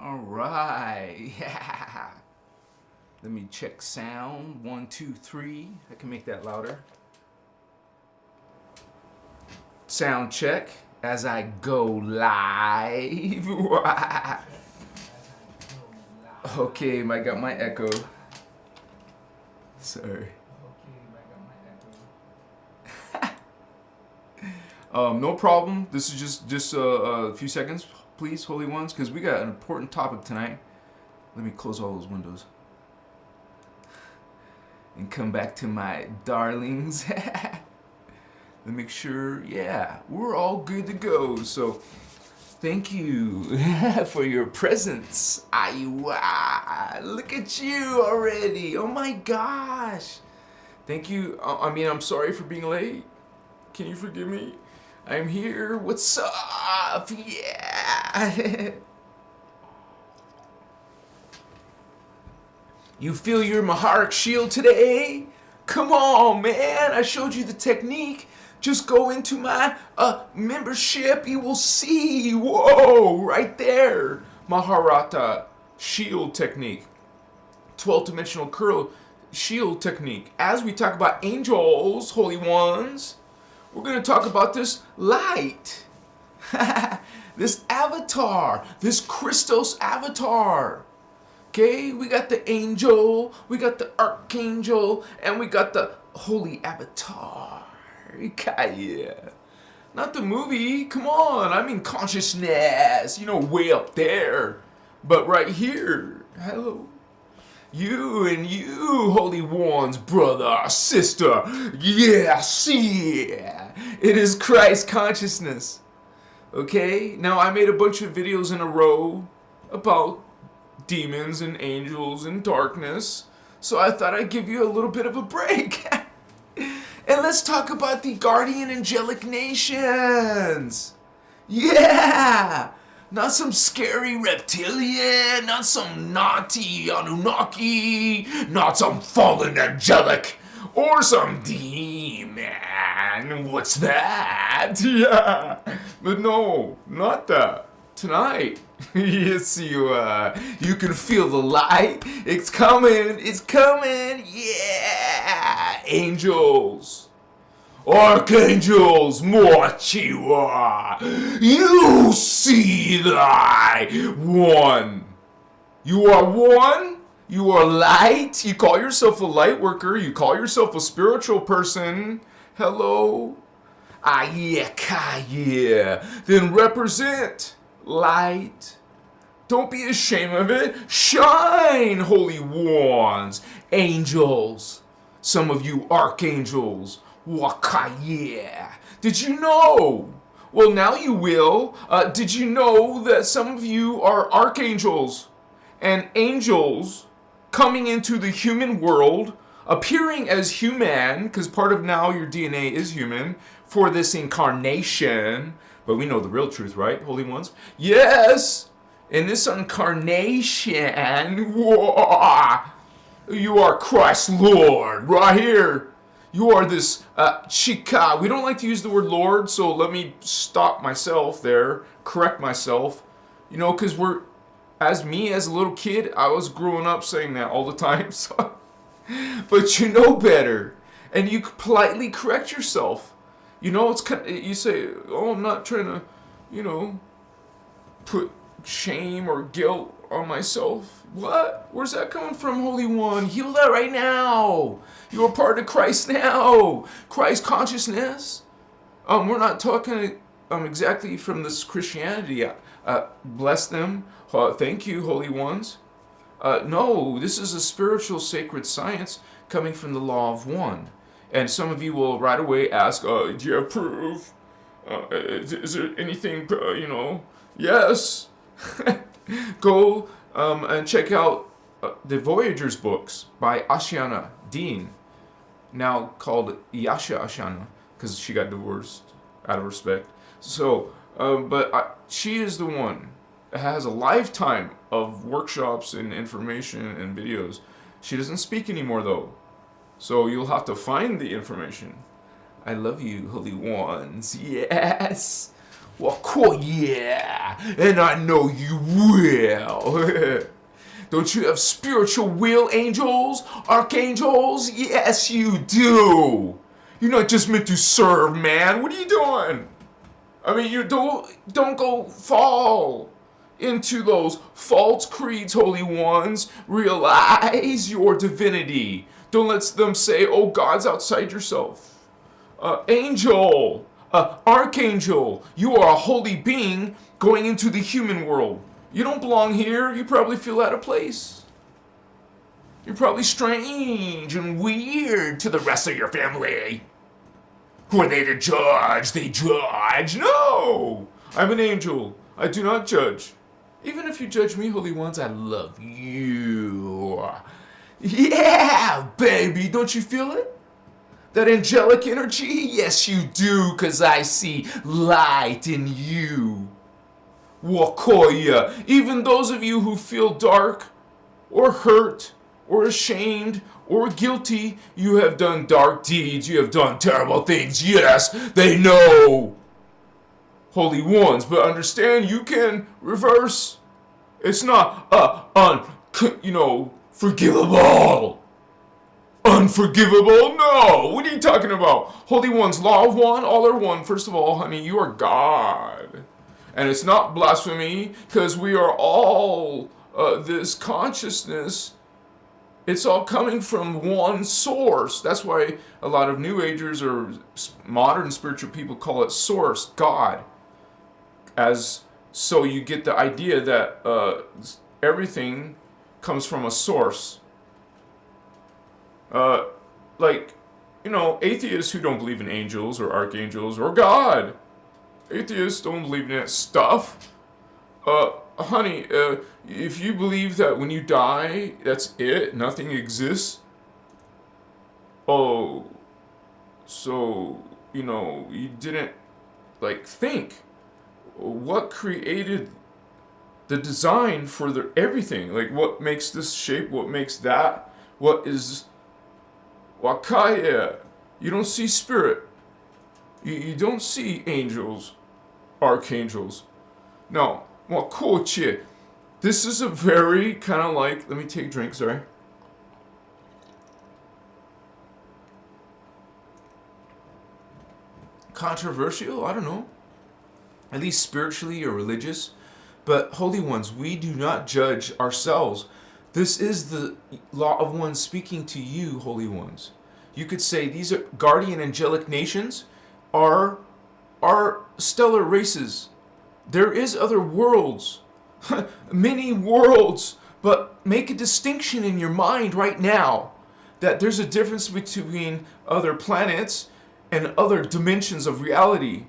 All right. Yeah. Let me check sound. 1, 2, 3. I can make that louder. Sound check as I go live. Okay, I got my echo. Sorry. No problem. This is just a few seconds, please, holy ones, because we got an important topic tonight. Let me close all those windows and come back to my darlings. Let me make sure, yeah, we're all good to go. So, thank you for your presence. Look at you already. Oh my gosh. Thank you. I'm sorry for being late. Can you forgive me? I'm here. What's up? Yeah. You feel your Maharic shield today? Come on, man. I showed you the technique. Just go into my membership. You will see. Whoa, right there. Maharata shield technique. 12-dimensional curl shield technique. As we talk about angels, holy ones, we're going to talk about this light. This avatar. This Christos avatar. Okay, we got the angel, we got the archangel, and we got the holy avatar. Yeah. Not the movie, come on, I'm in consciousness, way up there. But right here, hello. You and you, holy ones, brother, sister, yes, yeah. It is Christ consciousness. Okay, now I made a bunch of videos in a row about demons and angels and darkness, so I thought I'd give you a little bit of a break. And let's talk about the Guardian Angelic Nations. Yeah, not some scary reptilian, not some naughty Anunnaki, not some fallen angelic, or some demon. What's that? Yeah, but no, not that. Tonight, yes, you can feel the light. It's coming, yeah. Angels, archangels, Mochiwa, you see thy one. You are one. You are light. You call yourself a light worker. You call yourself a spiritual person. Hello. Yeah. Then represent light. Don't be ashamed of it. Shine, holy ones. Angels. Some of you archangels. Wakaya. Did you know? Well, now you will. Did you know that some of you are archangels and angels coming into the human world, appearing as human, because part of now your DNA is human, for this incarnation. But we know the real truth, right, holy ones? Yes! In this incarnation, whoa, you are Christ Lord, right here. You are this Chika. We don't like to use the word Lord, so let me stop myself there, correct myself. Because as a little kid, I was growing up saying that all the time. So, but you know better, and you politely correct yourself. It's kind of, you say, oh, I'm not trying to, put shame or guilt on myself. What? Where's that coming from, Holy One? Heal that right now. You are part of Christ now. Christ consciousness. We're not talking exactly from this Christianity. Bless them. Thank you, Holy Ones. No, this is a spiritual sacred science coming from the law of one. And some of you will right away ask, do you have proof? Is there anything, Yes. Go and check out the Voyagers books by Ashana Dean, now called Yasha Ashana, because she got divorced out of respect. So, she is the one that has a lifetime of workshops and information and videos. She doesn't speak anymore, though. So you'll have to find the information. I love you, holy ones. Yes. Well, cool, yeah, and I know you will. Don't you have spiritual will angels, archangels? Yes, you do. You're not just meant to serve, man. What are you doing? I mean, you don't go fall into those false creeds, holy ones. Realize your divinity. Don't let them say, oh, God's outside yourself. Angel, archangel, you are a holy being going into the human world. You don't belong here. You probably feel out of place. You're probably strange and weird to the rest of your family. Who are they to judge? They judge. No! I'm an angel. I do not judge. Even if you judge me, holy ones, I love you. Yeah, baby. Don't you feel it? That angelic energy? Yes, you do, because I see light in you. Wakoya, even those of you who feel dark or hurt or ashamed or guilty, you have done dark deeds, you have done terrible things. Yes, they know. Holy ones, but understand you can reverse. It's not forgivable. Unforgivable? No. What are you talking about? Holy ones, law of one, all are one. First of all, honey, you are God. And it's not blasphemy, because we are all this consciousness. It's all coming from one source. That's why a lot of New Agers or modern spiritual people call it source, God. So you get the idea that everything comes from a source. Atheists who don't believe in angels or archangels or God. Atheists don't believe in that stuff. Honey, if you believe that when you die, that's it, nothing exists. Oh, so, you didn't, think. What created the design for everything? What makes this shape? What makes that? What is Wakaya? You don't see spirit. You don't see angels, archangels. No. Well, cool, shit. This is a very kind of let me take a drink, sorry. Controversial? I don't know. At least spiritually or religious. But, holy ones, we do not judge ourselves. This is the law of one speaking to you, holy ones. You could say these are Guardian Angelic Nations are stellar races. There is other worlds, many worlds, but make a distinction in your mind right now that there's a difference between other planets and other dimensions of reality.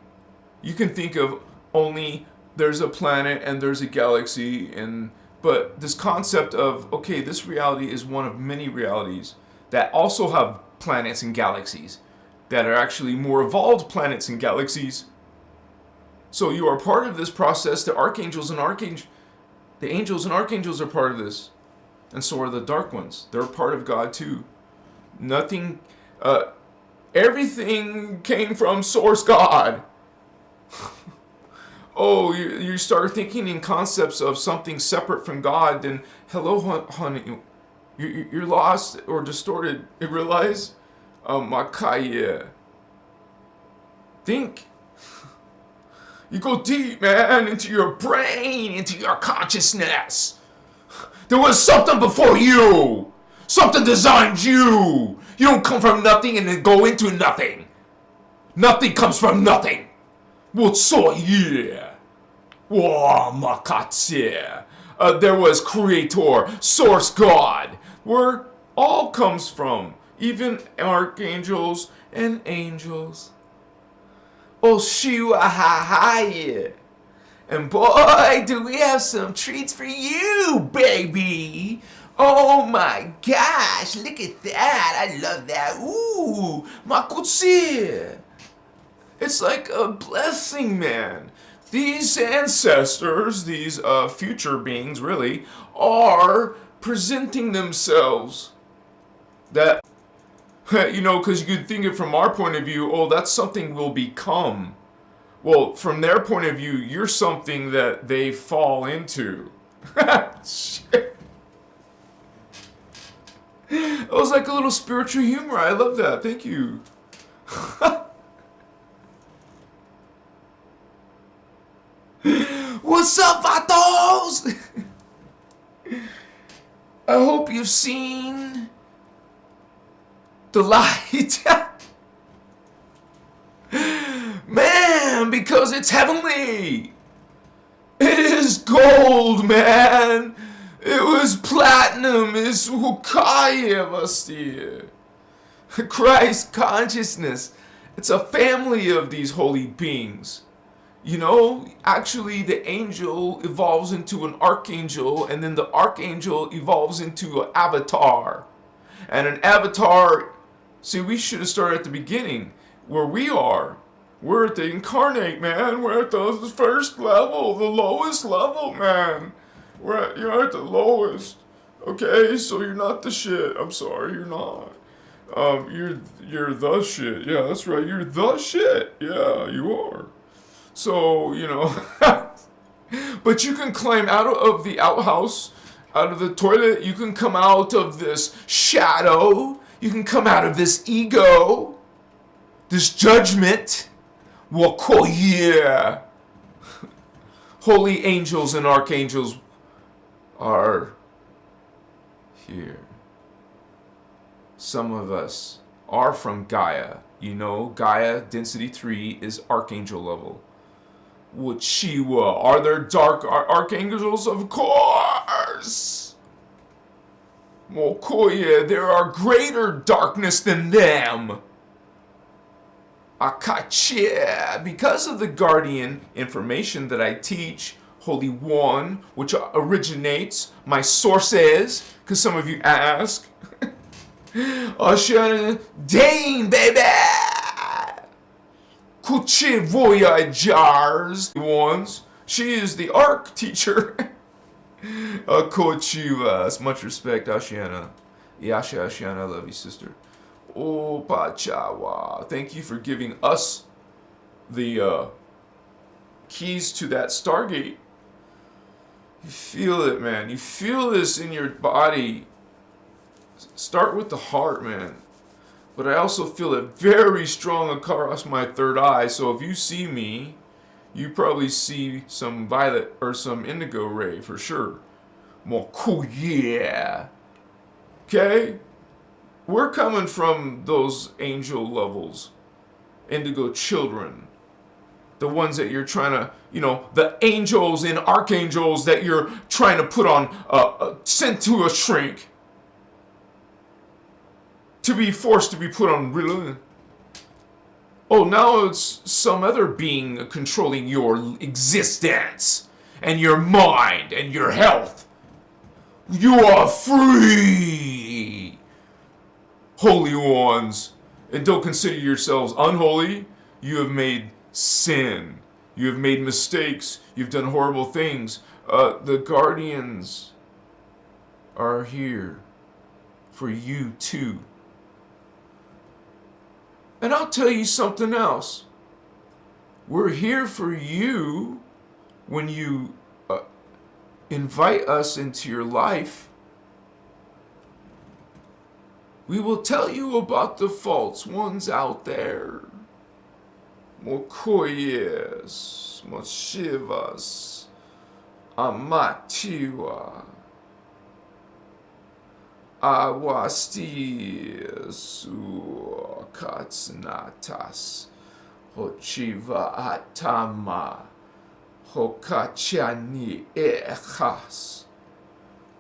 You can think of only there's a planet and there's a galaxy, but this concept of, okay, this reality is one of many realities that also have planets and galaxies that are actually more evolved planets and galaxies. So you are part of this process. The angels and archangels are part of this. And so are the dark ones. They're part of God too. Everything came from source God. Oh, you start thinking in concepts of something separate from God, then hello, honey. You're lost or distorted. You realize? Makaya. Think. You go deep, man, into your brain, into your consciousness. There was something before you. Something designed you. You don't come from nothing and then go into nothing. Nothing comes from nothing. What's so yeah? Whoa, makatse. There was Creator, Source God, where all comes from, even archangels and angels. Oh, Shiwa ha ha yeah. And boy, do we have some treats for you, baby. Oh my gosh, look at that. I love that. Ooh, makutsi. It's like a blessing, man. These ancestors, these future beings, really, are presenting themselves. That, because you could think it from our point of view, oh, that's something we'll become. Well, from their point of view, you're something that they fall into. Shit. It was like a little spiritual humor. I love that. Thank you. What's up, vatos? I hope you've seen the light. Man, because it's heavenly. It is gold, man. It was platinum. It's Hukaya Vastir. Christ consciousness. It's a family of these holy beings. You know, actually the angel evolves into an archangel, and then the archangel evolves into an avatar. And an avatar, see, we should have started at the beginning, where we are. We're at the incarnate, man. We're at the first level, the lowest level, man. You're at the lowest. Okay, so you're not the shit. I'm sorry, you're not. You're the shit. Yeah, that's right. You're the shit. Yeah, you are. So, you know, but you can climb out of the outhouse, out of the toilet. You can come out of this shadow. You can come out of this ego, this judgment. Well, cool, yeah. Holy angels and archangels are here. Some of us are from Gaia. You know, Gaia density 3 is archangel level. Wuchiwa. Are there dark archangels? Of course. Mokoye, there are greater darkness than them. Akachia. Because of the guardian information that I teach, Holy One, which originates, my sources, because some of you ask. Ocean Dane, baby! Kuchi Voyagers ones. She is the arc teacher. Kochivas. Much respect, Ashiana. Yasha Ashiana, I love you, sister. Oh, Pachawa. Thank you for giving us the keys to that Stargate. You feel it, man. You feel this in your body. Start with the heart, man. But I also feel it very strong across my third eye. So if you see me, you probably see some violet or some indigo ray for sure. More cool, yeah. Okay? We're coming from those angel levels. Indigo children. The ones that you're trying to, you know, the angels and archangels that you're trying to put on, sent to a shrink. To be forced to be put on religion. Oh, now it's some other being controlling your existence and your mind and your health. You are free, holy ones. And don't consider yourselves unholy. You have made sin. You have made mistakes. You've done horrible things. The guardians are here for you too. And I'll tell you something else. We're here for you when you invite us into your life. We will tell you about the false ones out there. Mokoyes, Moshivas, Amatiwa. Awastis katsnatas hochiva atama hokachani echas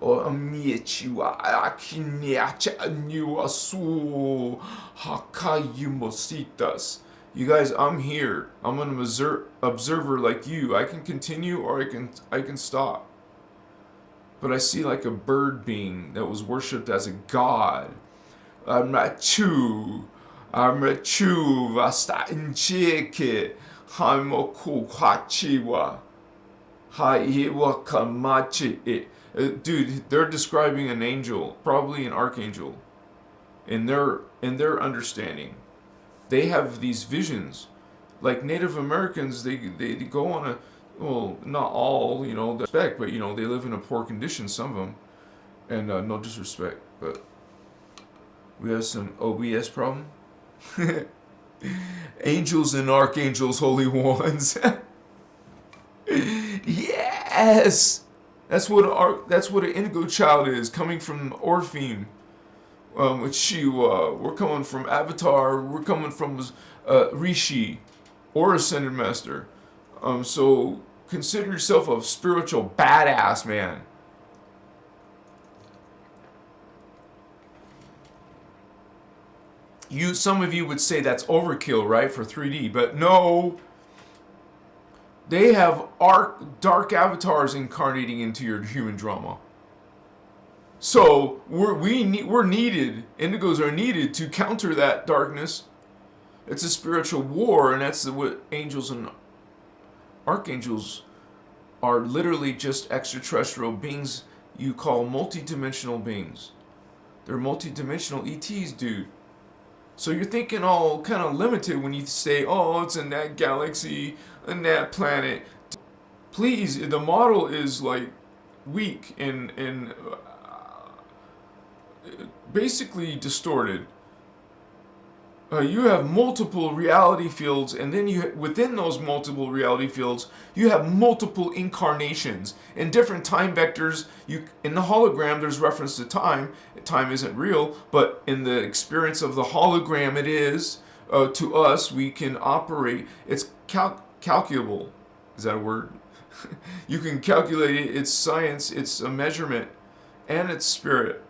o amichiwa akiniacha niwasu hakayumositas. You guys, I'm here. I'm an observer like you. I can continue or I can stop. But I see like a bird being that was worshipped as a god. Amachu, vasta incheke, haimoku hachiwa, haiwa kamachi. Dude, they're describing an angel, probably an archangel, in their understanding. They have these visions, like Native Americans, they go on a, well, not all, you know, respect, but, you know, they live in a poor condition, some of them, and no disrespect, but we have some OBS problem. Angels and archangels, holy ones. Yes, that's what an indigo child is, coming from Orpheum, with Shiva. We're coming from Avatar. We're coming from Rishi, or Ascended Master. So consider yourself a spiritual badass, man. Some of you would say that's overkill, right, for 3D, but no. They have dark avatars incarnating into your human drama. So we're needed. Indigos are needed to counter that darkness. It's a spiritual war, and that's what angels and archangels are. Literally just extraterrestrial beings you call multidimensional beings. They're multidimensional ETs, dude. So you're thinking all kind of limited when you say, oh, it's in that galaxy, in that planet. Please, the model is like weak and basically distorted. You have multiple reality fields, and then within those multiple reality fields, you have multiple incarnations in different time vectors. In the hologram, there's reference to time. Time isn't real, but in the experience of the hologram, it is. To us, we can operate. It's calculable. Is that a word? You can calculate it. It's science. It's a measurement, and it's spirit.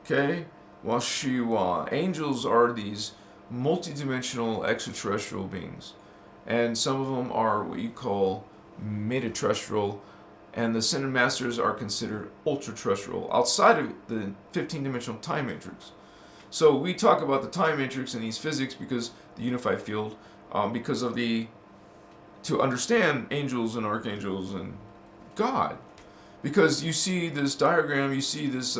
Okay. Well, Shiva. Angels are these multidimensional extraterrestrial beings, and some of them are what you call metaterrestrial, and the Ascended Masters are considered ultra-terrestrial, outside of the 15-dimensional time matrix. So we talk about the time matrix in these physics because the unified field, because of to understand angels and archangels and God, because you see this diagram, you see this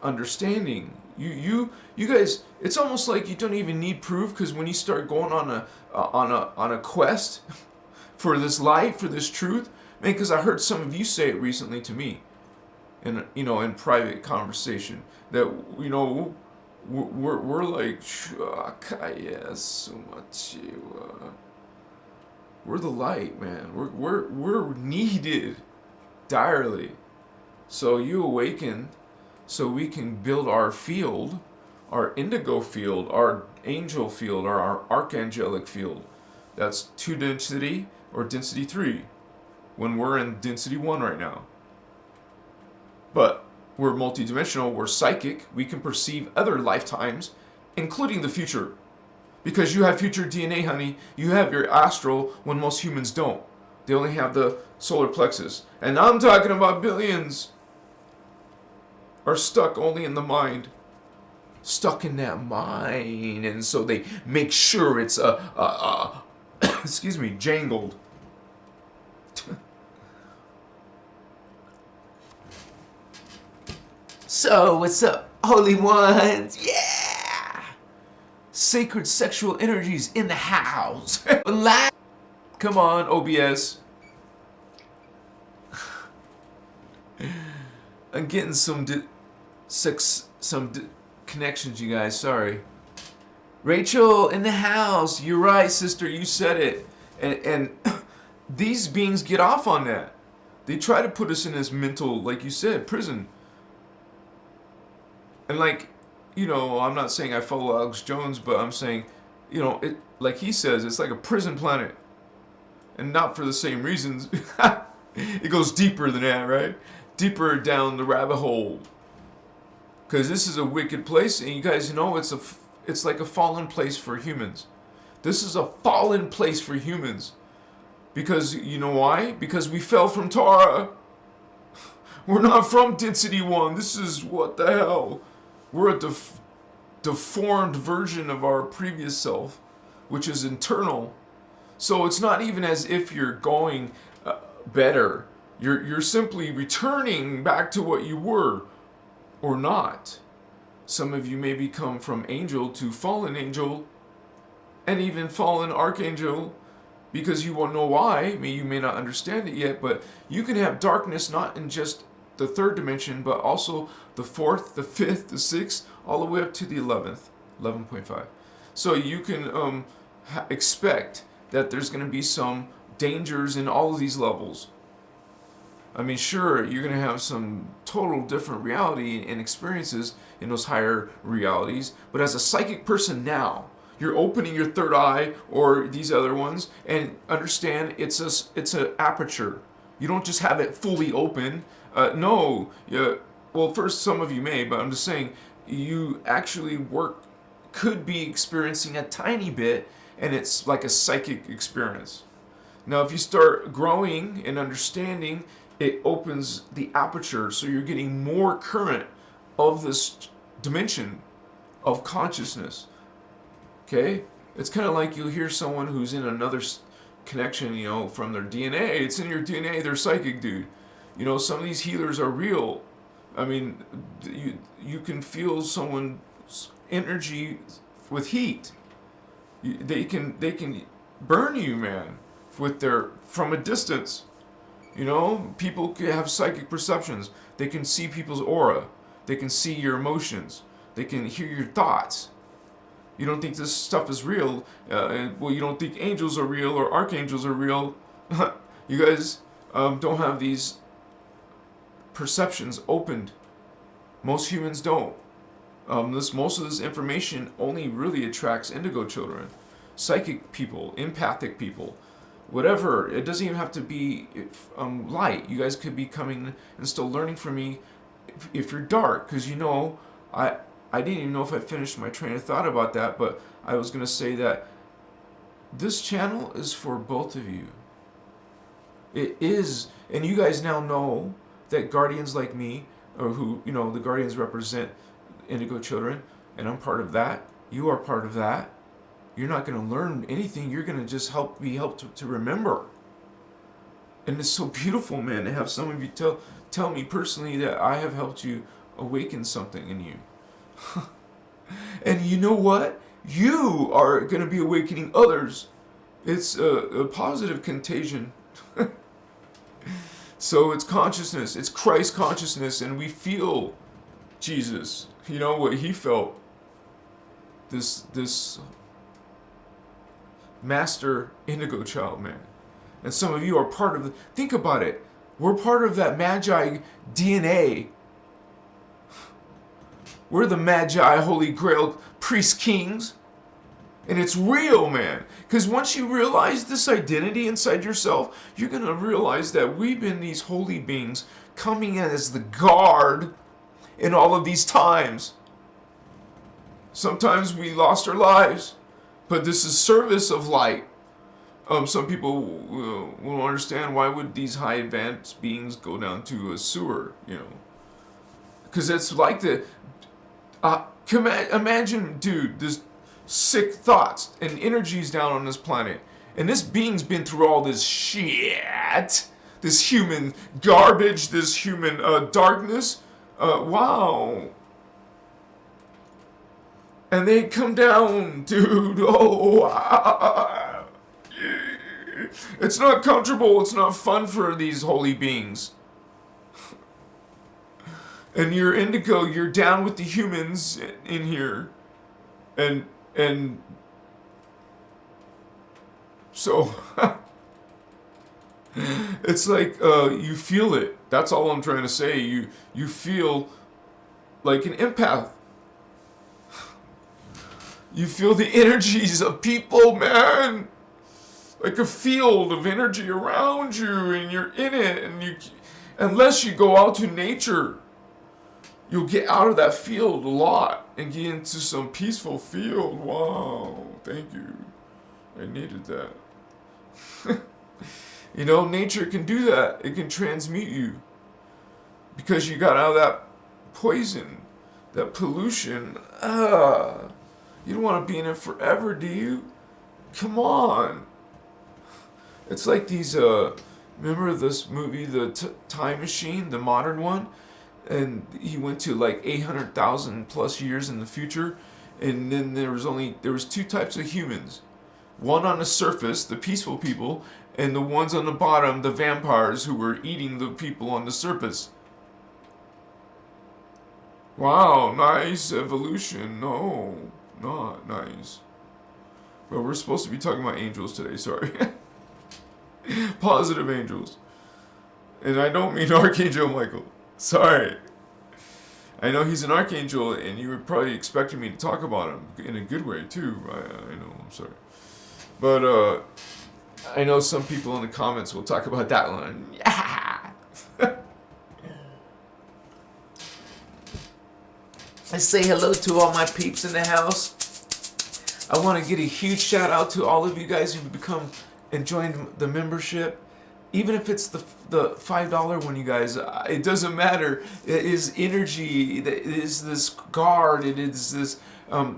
understanding. You guys, it's almost like you don't even need proof, because when you start going on a quest for this light, for this truth, man, because I heard some of you say it recently to me, in private conversation, that we're like, we're the light, man. We're needed direly. So you awaken, so we can build our field, our indigo field, our angel field, or our archangelic field. That's 2 density or density 3, when we're in density 1 right now. But we're multidimensional, we're psychic, we can perceive other lifetimes, including the future. Because you have future DNA, honey. You have your astral when most humans don't. They only have the solar plexus. And I'm talking about billions are stuck only in the mind. Stuck in that mind. And so they make sure it's excuse me, jangled. So, what's up, holy ones? Yeah! Sacred sexual energies in the house. Come on, OBS. I'm getting some connections, you guys. Sorry. Rachel in the house. You're right, sister. You said it. And these beings get off on that. They try to put us in this mental, like you said, prison. And I'm not saying I follow Alex Jones, but I'm saying, it, like he says, it's like a prison planet. And not for the same reasons. It goes deeper than that, right? Deeper down the rabbit hole. Because this is a wicked place, and you guys know it's like a fallen place for humans. This is a fallen place for humans. Because, you know why? Because we fell from Tara. We're not from Density 1. This is, what the hell? We're a deformed version of our previous self, which is internal. So it's not even as if you're going better. You're simply returning back to what you were, or not. Some of you may become from angel to fallen angel, and even fallen archangel, because you won't know why. You may not understand it yet, but you can have darkness not in just the third dimension, but also the fourth, the fifth, the sixth, all the way up to the 11th, 11.5. So you can expect that there's going to be some dangers in all of these levels. I mean, sure, you're going to have some total different reality and experiences in those higher realities, but as a psychic person now, you're opening your third eye or these other ones, and understand it's an aperture. You don't just have it fully open. No. Well, first, some of you may, but I'm just saying, you actually could be experiencing a tiny bit, and it's like a psychic experience. Now, if you start growing and understanding, it opens the aperture, so you're getting more current of this dimension of consciousness. Okay? It's kind of like you'll hear someone who's in another connection, from their DNA. It's in your DNA, they're psychic, dude. Some of these healers are real. I mean, you can feel someone's energy with heat. They can burn you, man, from a distance. People can have psychic perceptions. They can see people's aura. They can see your emotions. They can hear your thoughts. You don't think this stuff is real. You don't think angels are real or archangels are real. You guys don't have these perceptions opened. Most humans don't. Most of this information only really attracts indigo children, psychic people, empathic people, whatever. It doesn't even have to be light. You guys could be coming and still learning from me if you're dark, because I didn't even know if I finished my train of thought about that, but I was going to say that this channel is for both of you. It is, and you guys now know that guardians like me, or who, the guardians represent indigo children, and I'm part of that. You are part of that. You're not going to learn anything. You're going to just be helped to remember. And it's so beautiful, man, to have some of you tell me personally that I have helped you awaken something in you. And you know what? You are going to be awakening others. It's a positive contagion. So it's consciousness. It's Christ consciousness, and we feel Jesus. What he felt. This master indigo child, man. And some of you are part of think about it. We're part of that Magi DNA. We're the Magi, Holy Grail, priest kings. And it's real, man. Because once you realize this identity inside yourself, you're going to realize that we've been these holy beings coming in as the guard in all of these times. Sometimes we lost our lives, but this is service of light. Some people will understand, why would these high advanced beings go down to a sewer, Because it's like imagine, dude, this sick thoughts and energies down on this planet. And this being's been through all this shit, this human garbage, this human darkness. Wow. And they come down, dude. Oh, it's not comfortable. It's not fun for these holy beings. And you're indigo. You're down with the humans in here, and so it's like you feel it. That's all I'm trying to say. You feel like an empath. You feel the energies of people, man. Like a field of energy around you, and you're in it, and unless you go out to nature, you'll get out of that field a lot and get into some peaceful field. Wow, thank you. I needed that. Nature can do that. It can transmute you. Because you got out of that poison, that pollution. You don't want to be in it forever, do you? Come on. It's like these, remember this movie, The Time Machine, the modern one? And he went to like 800,000 plus years in the future, and then there was two types of humans. One on the surface, the peaceful people, and the ones on the bottom, the vampires who were eating the people on the surface. Wow, nice evolution. No, not nice. Well, we're supposed to be talking about angels today, sorry. Positive angels. And I don't mean Archangel Michael. Sorry. I know he's an archangel, and you were probably expecting me to talk about him in a good way, too. I know, I'm sorry. But, I know some people in the comments will talk about that one. Yeah! I say hello to all my peeps in the house. I want to get a huge shout out to all of you guys who've become and joined the membership. Even if it's the $5 one, you guys, it doesn't matter. It is energy. It is this guard. It is this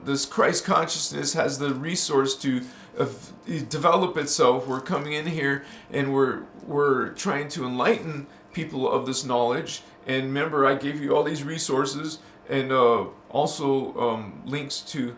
this Christ consciousness has the resource to develop itself. We're coming in here and we're trying to enlighten people of this knowledge. And remember, I gave you all these resources and also links to.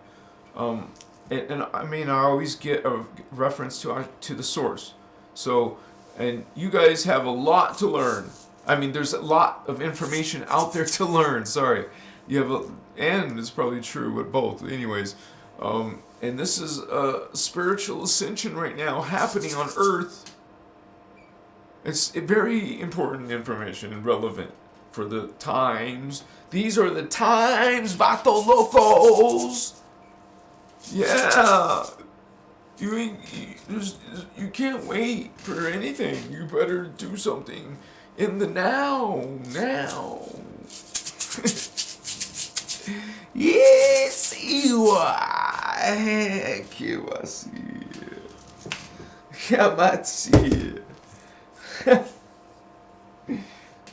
And I mean, I always get a reference to the source. So. And you guys have a lot to learn. I mean, there's a lot of information out there to learn. Sorry. You have and it's probably true with both. Anyways, and this is a spiritual ascension right now happening on Earth. It's very important information and relevant for the times. These are the times, Vato Locos. Yeah. You can't wait for anything. You better do something in the now. Yes,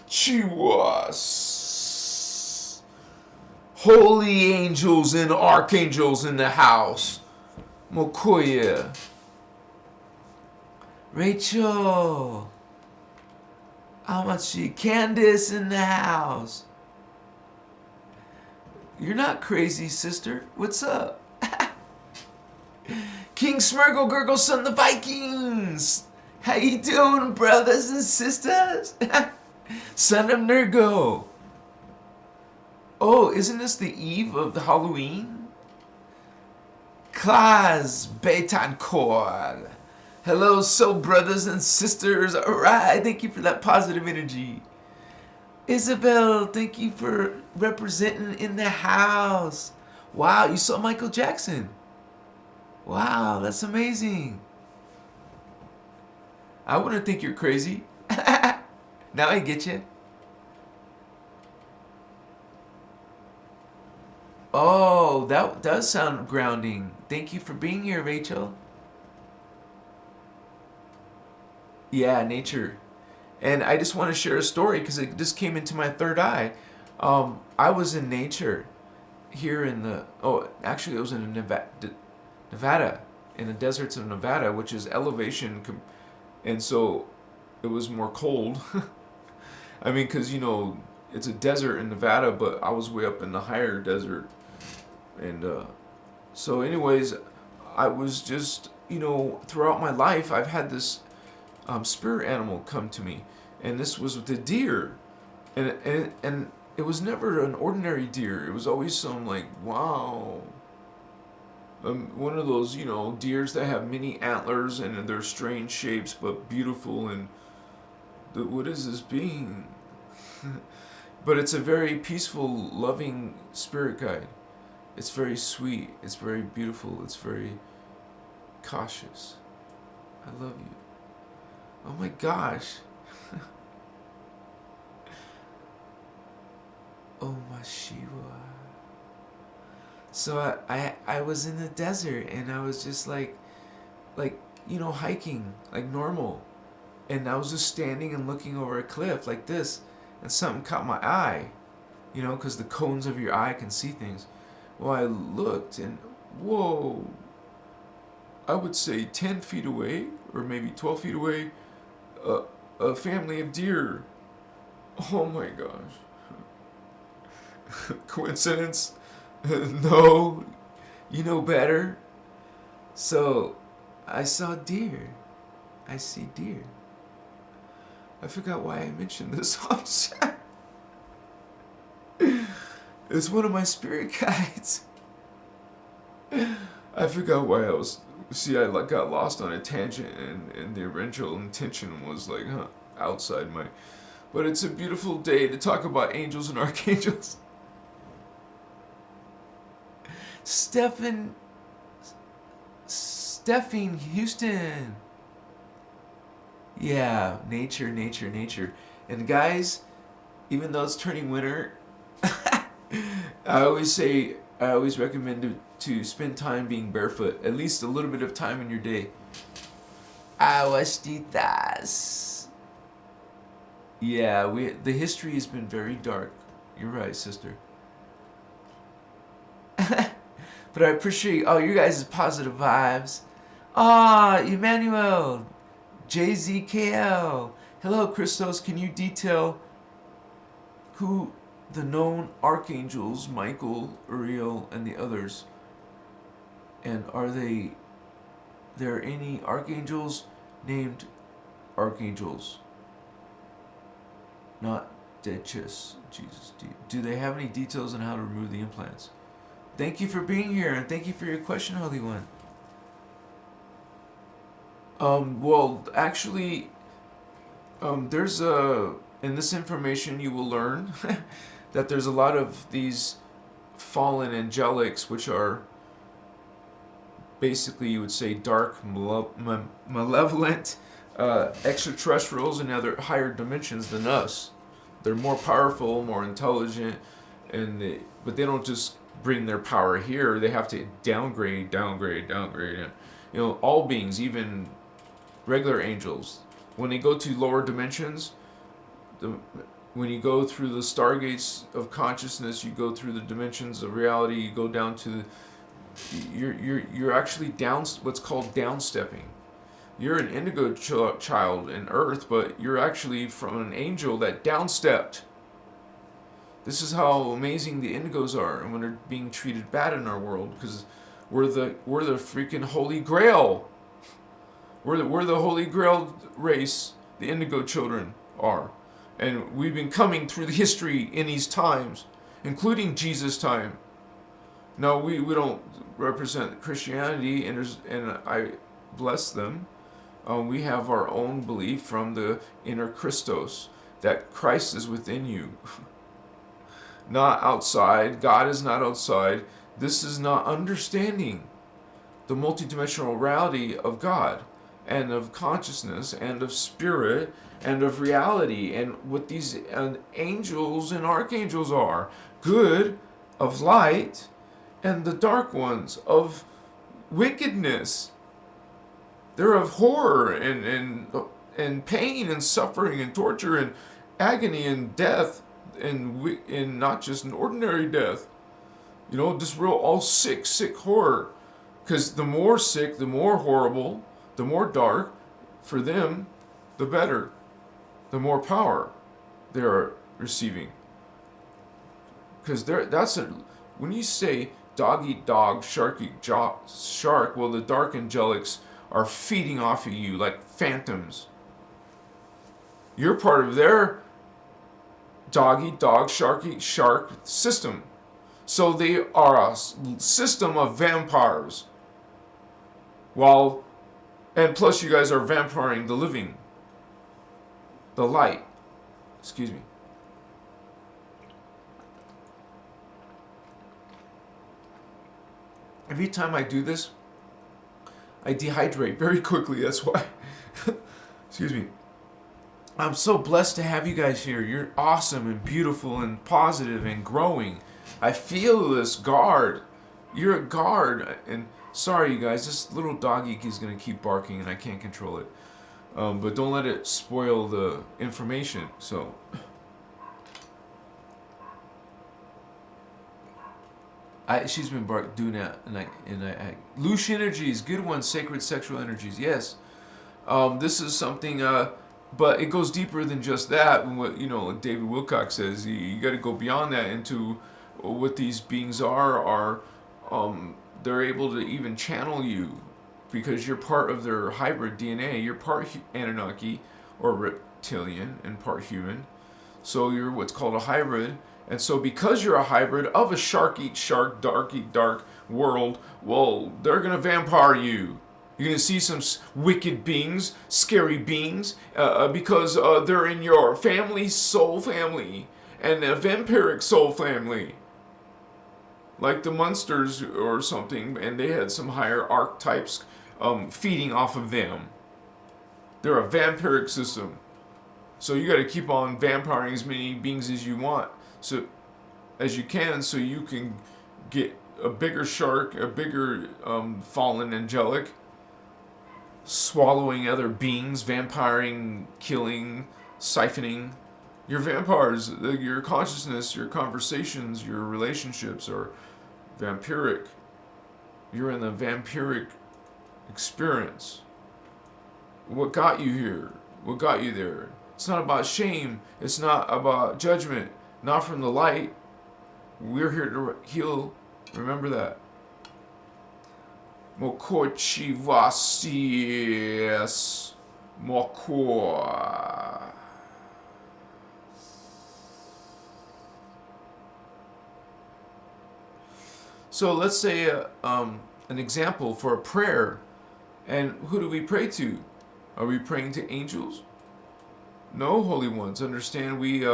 Chiwas. Holy angels and archangels in the house. Mokoya. Rachel. Amachi. Candace in the house. You're not crazy, sister. What's up? King Smurgle Gurgle Son the Vikings. How you doing, brothers and sisters? Son of Nurgo. Oh, isn't this the eve of the Halloween? Class Betancourt. Hello, soul brothers and sisters. Alright, thank you for that positive energy. Isabel, thank you for representing in the house. Wow, you saw Michael Jackson. Wow, that's amazing. I wouldn't think you're crazy. Now I get you. Oh, that does sound grounding. Thank you for being here, Rachel. Yeah, nature. And I just want to share a story because it just came into my third eye. I was in nature here in the... Oh, actually, it was in Nevada, in the deserts of Nevada, which is elevation. And so it was more cold. I mean, because, you know, it's a desert in Nevada, but I was way up in the higher desert. And so anyways, I was just, you know, throughout my life, I've had this spirit animal come to me. And this was the deer. And it was never an ordinary deer. It was always some like, wow. One of those, you know, deers that have many antlers and they're strange shapes but beautiful. And what is this being? But it's a very peaceful, loving spirit guide. It's very sweet. It's very beautiful. It's very cautious. I love you. Oh my gosh. Oh my Shiva. So I was in the desert and I was just like, you know, hiking like normal. And I was just standing and looking over a cliff like this. And something caught my eye, you know, because the cones of your eye can see things. Well, I looked and, whoa, I would say 10 feet away, or maybe 12 feet away, a family of deer. Oh my gosh. Coincidence? No, you know better. So, I saw deer. I see deer. I forgot why I mentioned this on chat. It's one of my spirit guides. I forgot why I was... See, I got lost on a tangent, and the original intention was like, outside my... But it's a beautiful day to talk about angels and archangels. Stephen Houston. Yeah, nature. And guys, even though it's turning winter, I always recommend to spend time being barefoot, at least a little bit of time in your day. Aguastitas. Yeah, the history has been very dark. You're right, sister. But I appreciate all you guys' positive vibes. Emmanuel, JZKL. Hello, Christos. Can you detail who the known archangels, Michael, Uriel, and the others? And are there any archangels named archangels? Not Deadchis. Jesus. Do they have any details on how to remove the implants? Thank you for being here, and thank you for your question, Holy One. Well, actually, there's in this information you will learn that there's a lot of these fallen angelics, which are basically, you would say, dark, malevolent extraterrestrials and other higher dimensions than us. They're more powerful, more intelligent, but they don't just bring their power here. They have to downgrade. You know, all beings, even regular angels, when they go to lower dimensions, when you go through the stargates of consciousness, you go through the dimensions of reality, you go down to you're actually down, what's called downstepping. You're an indigo child in Earth, but you're actually from an angel that downstepped. This is how amazing the indigos are, and when they're being treated bad in our world, because we're the freaking Holy Grail. We're the Holy Grail race. The indigo children are, and we've been coming through the history in these times, including Jesus' time. Now we don't represent Christianity, and I bless them. We have our own belief from the innerchristos that Christ is within you. Not outside. God is not outside. This is not understanding the multidimensional reality of God and of consciousness and of spirit and of reality, and what these angels and archangels are. Good, of light, and the dark ones of wickedness. They're of horror and pain and suffering and torture and agony and death. And not just an ordinary death, you know, just real all sick horror. Because the more sick, the more horrible, the more dark for them, the better, the more power they are receiving. Because when you say dog eat dog, shark eat shark, well, the dark angelics are feeding off of you like phantoms. You're part of their dog eat dog, shark eat shark system. So they are a system of vampires. And plus you guys are vampiring the living. The light. Excuse me. Every time I do this, I dehydrate very quickly, that's why. Excuse me. I'm so blessed to have you guys here. You're awesome and beautiful and positive and growing. I feel this guard. You're a guard. And sorry, you guys, this little doggy is going to keep barking and I can't control it. But don't let it spoil the information. So, she's been doing that. And loose energies, good ones, sacred sexual energies. Yes. This is something... But it goes deeper than just that. And what, like David Wilcock says, you got to go beyond that into what these beings are. They're able to even channel you because you're part of their hybrid DNA. You're part Anunnaki or reptilian and part human. So you're what's called a hybrid. And so because you're a hybrid of a shark eat shark, dark eat dark world, well, they're going to vampire you. You're going to see some wicked beings, scary beings, because they're in your family, soul family, and a vampiric soul family. Like the Munsters or something, and they had some higher archetypes feeding off of them. They're a vampiric system. So you got to keep on vampiring as many beings as you want, so as you can, so you can get a bigger shark, a bigger fallen angelic, swallowing other beings, vampiring, killing, siphoning. Your vampires, your consciousness, your conversations, your relationships are vampiric. You're in the vampiric experience. What got you here? What got you there? It's not about shame. It's not about judgment. Not from the light. We're here to heal. Remember that. Mokochi vasies moko. So let's say an example for a prayer. And who do we pray to? Are we praying to angels? No, holy ones. Understand, we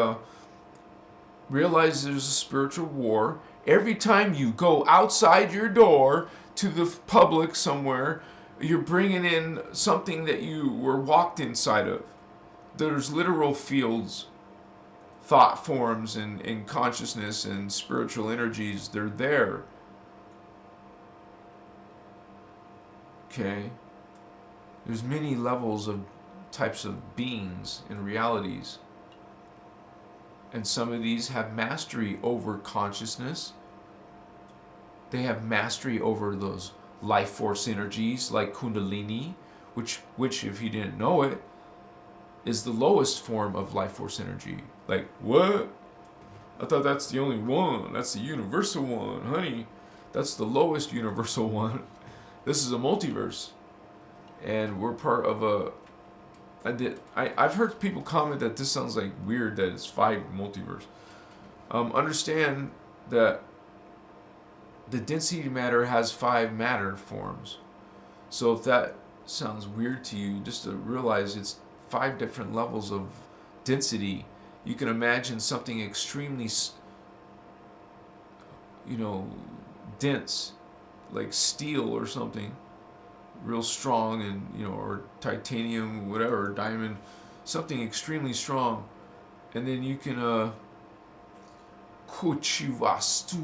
realize there's a spiritual war. Every time you go outside your door to the public somewhere, you're bringing in something that you were walked inside of. There's literal fields, thought forms, and consciousness and spiritual energies. They're there. Okay? There's many levels of types of beings and realities. And some of these have mastery over consciousness. They have mastery over those life force energies like Kundalini, which if you didn't know it, is the lowest form of life force energy. Like, what? I thought that's the only one. That's the universal one, honey. That's the lowest universal one. This is a multiverse. And we're part of a... I've heard people comment that this sounds like weird that it's 5 multiverse. Understand that the density matter has 5 matter forms. So if that sounds weird to you, just to realize it's 5 different levels of density. You can imagine something extremely, dense, like steel or something, real strong, and or titanium, whatever, diamond, something extremely strong, and then you can kuchivastu,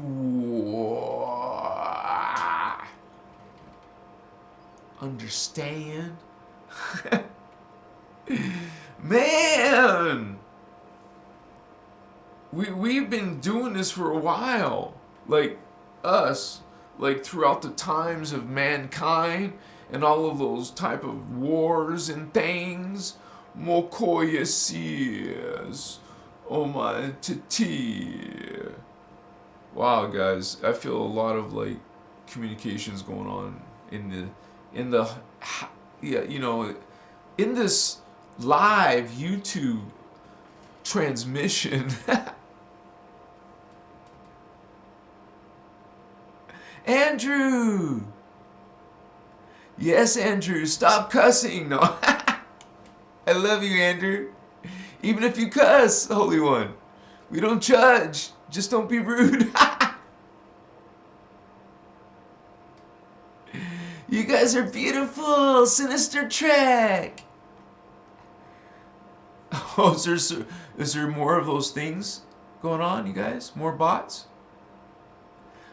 understand? Man, we've been doing this for a while, like us, like throughout the times of mankind and all of those type of wars and things. Mokoya sees, oh my titi. Wow, guys, I feel a lot of like communications going on in this live YouTube transmission. Andrew! Yes, Andrew, stop cussing. No. I love you, Andrew. Even if you cuss, Holy One. We don't judge. Just don't be rude. You guys are beautiful. Sinister Trek. Oh, is there more of those things going on, you guys? More bots?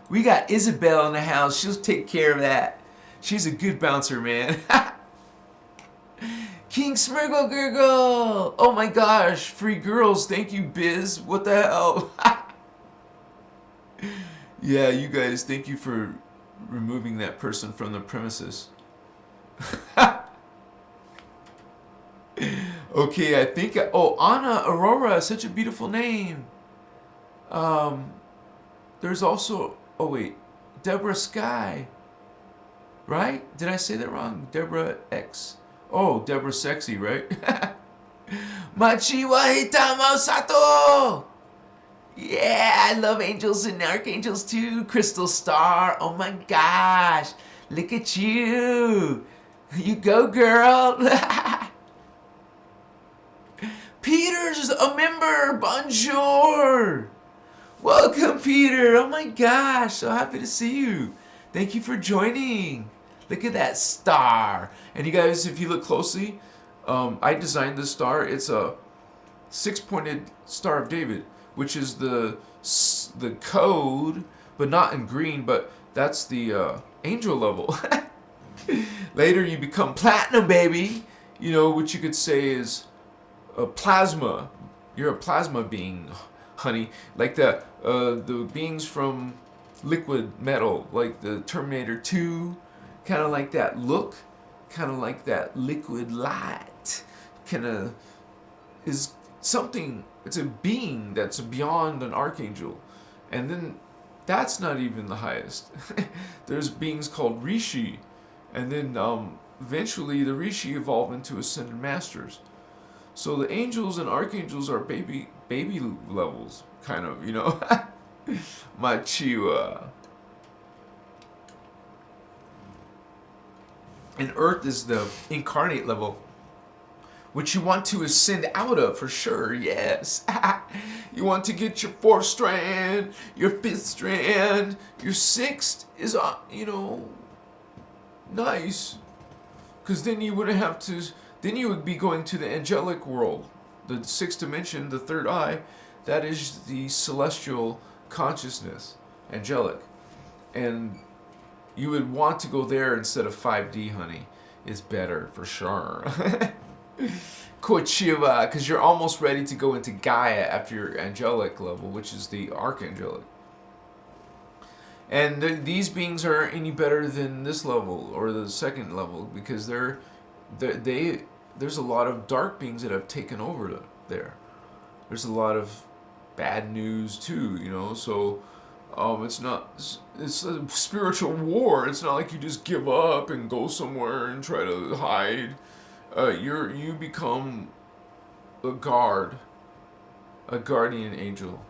We got Isabel in the house. She'll take care of that. She's a good bouncer, man. King Smurgle Gurgle. Oh my gosh. Free girls. Thank you, Biz. What the hell? Yeah, you guys, thank you for removing that person from the premises. Okay, I think... Anna Aurora. Such a beautiful name. There's also... Oh, wait. Deborah Sky. right? Did I say that wrong? Deborah X. Oh, Deborah Sexy, right? Machi wa hitama sato! Yeah, I love angels and archangels too. Crystal Star. Oh my gosh. Look at you. You go, girl. Peter's a member. Bonjour. Welcome, Peter. Oh my gosh. So happy to see you. Thank you for joining. Look at that star. And you guys, if you look closely, I designed this star. It's a 6-pointed Star of David, which is the code, but not in green, but that's the angel level. Later you become platinum, baby. You know, which you could say is a plasma. You're a plasma being, honey. Like the beings from liquid metal, like the Terminator 2, kind of like that look, kind of like that liquid light, kind of is something. It's a being that's beyond an archangel. And then that's not even the highest. There's beings called Rishi. And then eventually the Rishi evolve into ascended masters. So the angels and archangels are baby levels, kind of, you know. Machiwa. And Earth is the incarnate level, which you want to ascend out of for sure, yes. You want to get your 4th strand, your 5th strand, your 6th is, you know, nice. Because then you wouldn't have to, then you would be going to the angelic world, the 6th dimension, the 3rd eye. That is the celestial consciousness, angelic. And you would want to go there instead of 5D, honey. It's better for sure. Kochiva, because you're almost ready to go into Gaia after your angelic level, which is the archangelic. And these beings aren't any better than this level or the 2nd level, because there's a lot of dark beings that have taken over there. There's a lot of bad news too, you know. So it's a spiritual war. It's not like you just give up and go somewhere and try to hide. You become a guard, a guardian angel,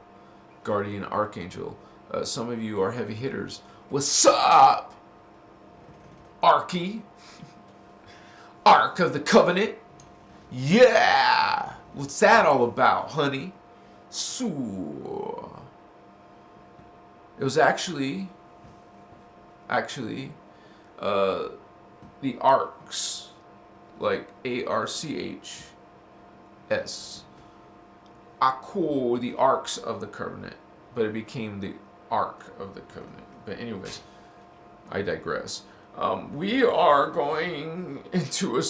guardian archangel. Some of you are heavy hitters. What's up, Archie? Ark of the Covenant? Yeah! What's that all about, honey? So, it was actually, the arcs, like ARCHS. Akko, the arcs of the covenant, but it became the ark of the covenant. But anyways, I digress. We are going into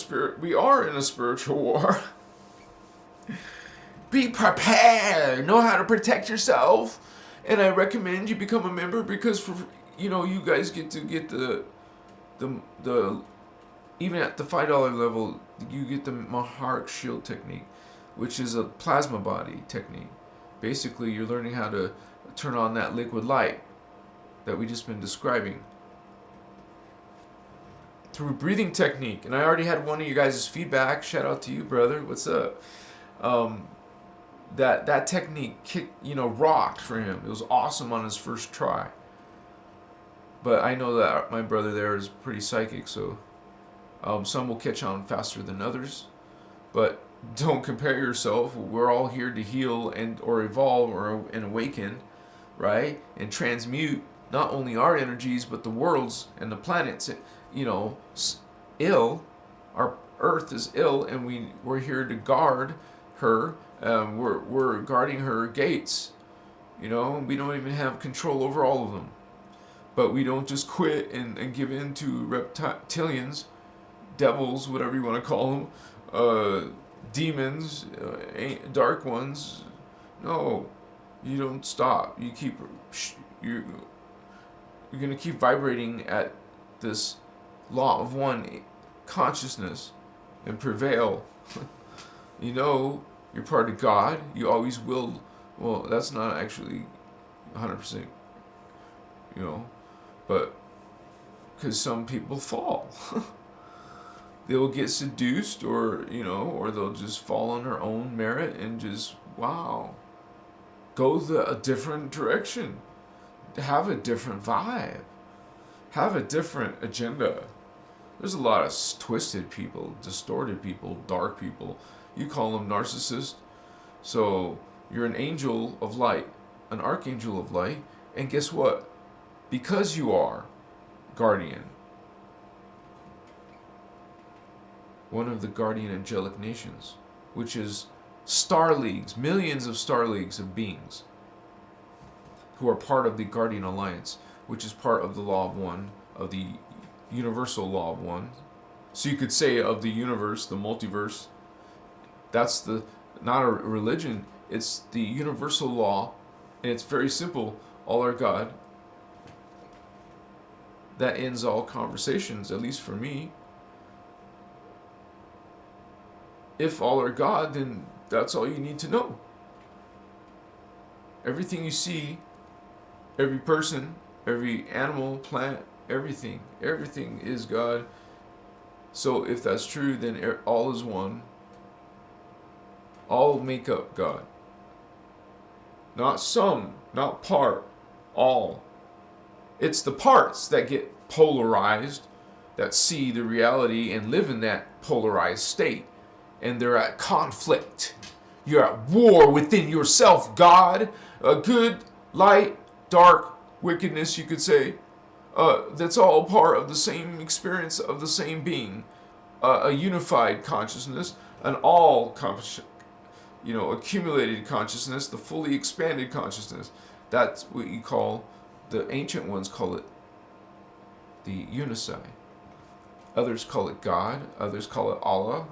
we are in a spiritual war. Be prepared. Know how to protect yourself. And I recommend you become a member, because for, you know, you guys get to get the even at the $5 level, you get the Maharic Shield technique, which is a plasma body technique. Basically, you're learning how to turn on that liquid light that we just been describing through a breathing technique. And I already had one of you guys' feedback. Shout out to you, brother. What's up? That technique rocked for him. It was awesome on his first try. But I know that my brother there is pretty psychic, so some will catch on faster than others. But don't compare yourself. We're all here to heal or evolve and awaken, right? And transmute not only our energies, but the world's and the planet's, ill. Our Earth is ill, and we're here to guard her. We're guarding her gates. We don't even have control over all of them. But we don't just quit and give in to reptilians, devils, whatever you want to call them, demons, dark ones. No, you don't stop. You keep. You're gonna keep vibrating at this law of one consciousness and prevail. You're part of God. You always will. Well, that's not actually 100%. But because some people fall. They'll get seduced, or or they'll just fall on their own merit and just, wow, go a different direction, have a different vibe, have a different agenda. There's a lot of twisted people, distorted people, dark people. You call them narcissists. So you're an angel of light, an archangel of light, and guess what? Because you are Guardian, one of the Guardian Angelic Nations, which is star leagues, millions of star leagues of beings who are part of the Guardian Alliance, which is part of the Law of One, of the universal Law of One. So you could say of the universe, the multiverse. That's not a religion, it's the universal law, and it's very simple. All are God. That ends all conversations, at least for me. If all are God, then that's all you need to know. Everything you see, every person, every animal, plant, everything is God. So if that's true, then all is one. All make up God. Not some, not part, all. It's the parts that get polarized, that see the reality and live in that polarized state. And they're at conflict. You're at war within yourself, God. Good, light, dark, wickedness, you could say. That's all part of the same experience of the same being. A unified consciousness, an all accumulated consciousness, the fully expanded consciousness. That's what you call, the ancient ones call it the unicide. Others call it God. Others call it Allah.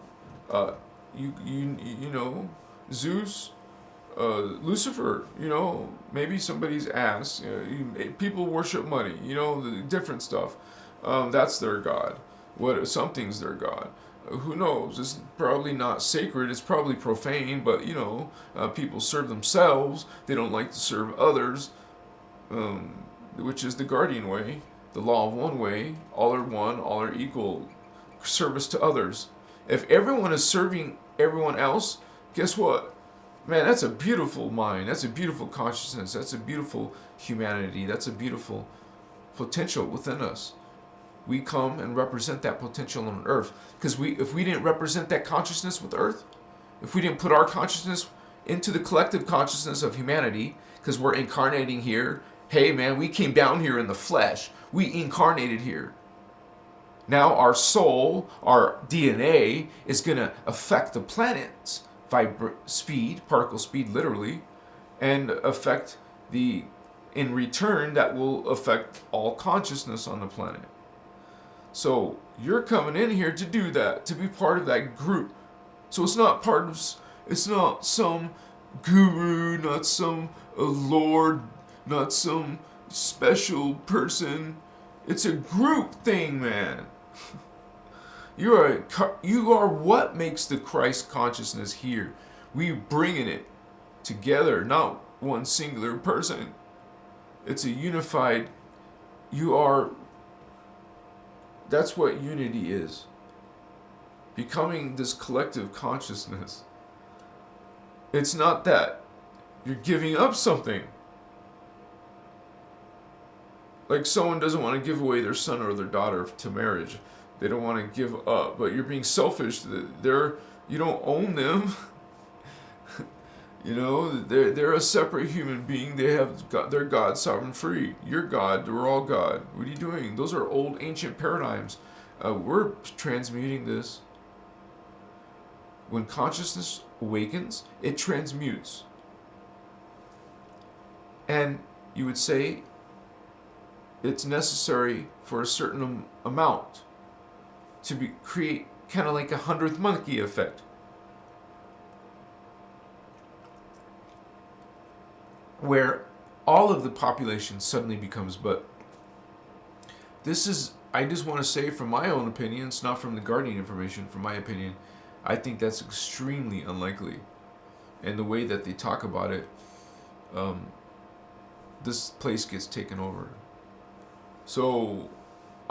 Zeus, Lucifer. Maybe somebody's ass. People worship money. The different stuff. That's their God. Something's their God. Who knows? It's probably not sacred. It's probably profane. But people serve themselves. They don't like to serve others, which is the Guardian way, the Law of One way. All are one. All are equal. Service to others. If everyone is serving everyone else, guess what? Man, that's a beautiful mind. That's a beautiful consciousness. That's a beautiful humanity. That's a beautiful potential within us. We come and represent that potential on Earth. Because if we didn't represent that consciousness with Earth, if we didn't put our consciousness into the collective consciousness of humanity, because we're incarnating here, hey man, we came down here in the flesh. We incarnated here. Now our soul, our DNA, is going to affect the planet's speed, particle speed literally, and affect in return, that will affect all consciousness on the planet. So you're coming in here to do that, to be part of that group. So it's not some guru, not some lord, not some special person. It's a group thing, man. You are what makes the Christ consciousness here. We bringing it together, not one singular person. It's a unified. That's what unity is. Becoming this collective consciousness. It's not that you're giving up something. Like someone doesn't want to give away their son or their daughter to marriage. They don't want to give up, but you're being selfish. You don't own them. They're a separate human being. They're God, sovereign, free. You're God. We're all God. What are you doing? Those are old, ancient paradigms. We're transmuting this. When consciousness awakens, it transmutes. And you would say it's necessary for a certain amount to create kind of like a 100th monkey effect, where all of the population suddenly becomes. But I just want to say, from my own opinion, it's not from the Guardian information, from my opinion, I think that's extremely unlikely. And the way that they talk about it, this place gets taken over. So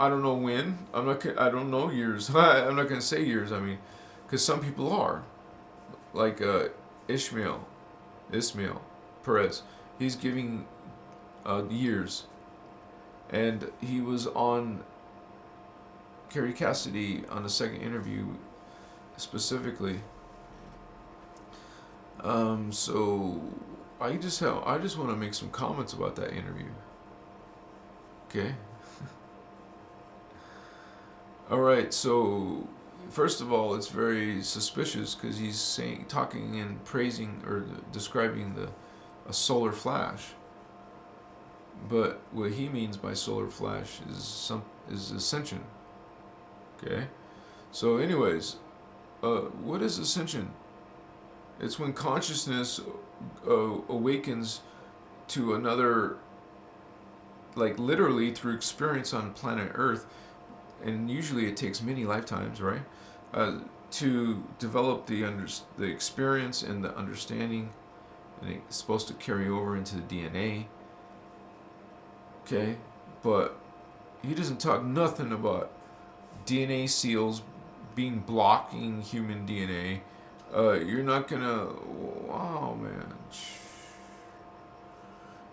I don't know when. I don't know years. I'm not gonna say years. I mean, because some people are like Ismail Perez. He's giving years, and he was on Carrie Cassidy on the second interview specifically. So I just want to make some comments about that interview. Okay. All right. So first of all, it's very suspicious because he's talking and praising or describing a solar flash. But what he means by solar flash is ascension. Okay. So, anyways, what is ascension? It's when consciousness awakens to another, like literally through experience on planet Earth, and usually it takes many lifetimes, right? To develop the experience and the understanding, and it's supposed to carry over into the DNA. Okay, but he doesn't talk nothing about DNA seals blocking human DNA. You're not gonna. Wow, man.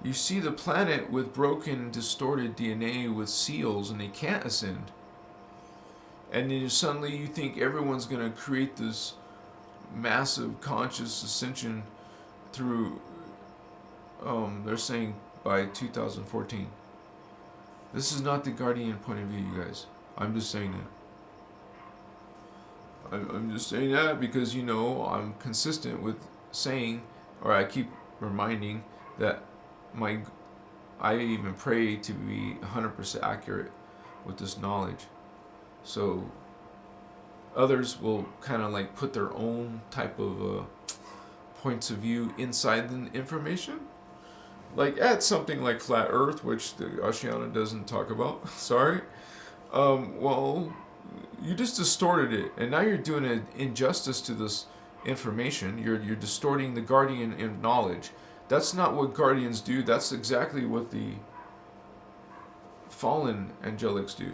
You see the planet with broken, distorted DNA with seals, and they can't ascend. And then suddenly you think everyone's gonna create this massive conscious ascension through. They're saying by 2014. This is not the Guardian point of view, you guys. I'm just saying that. I'm just saying that because, I'm consistent with saying, or I keep reminding that I even pray to be 100% accurate with this knowledge. So others will kind of like put their own type of points of view inside the information. Like at something like flat Earth, which the Ashiana doesn't talk about. Sorry. Well, you just distorted it, and now you're doing an injustice to this information. You're distorting the guardian in knowledge. That's not what guardians do. That's exactly what the fallen angelics do.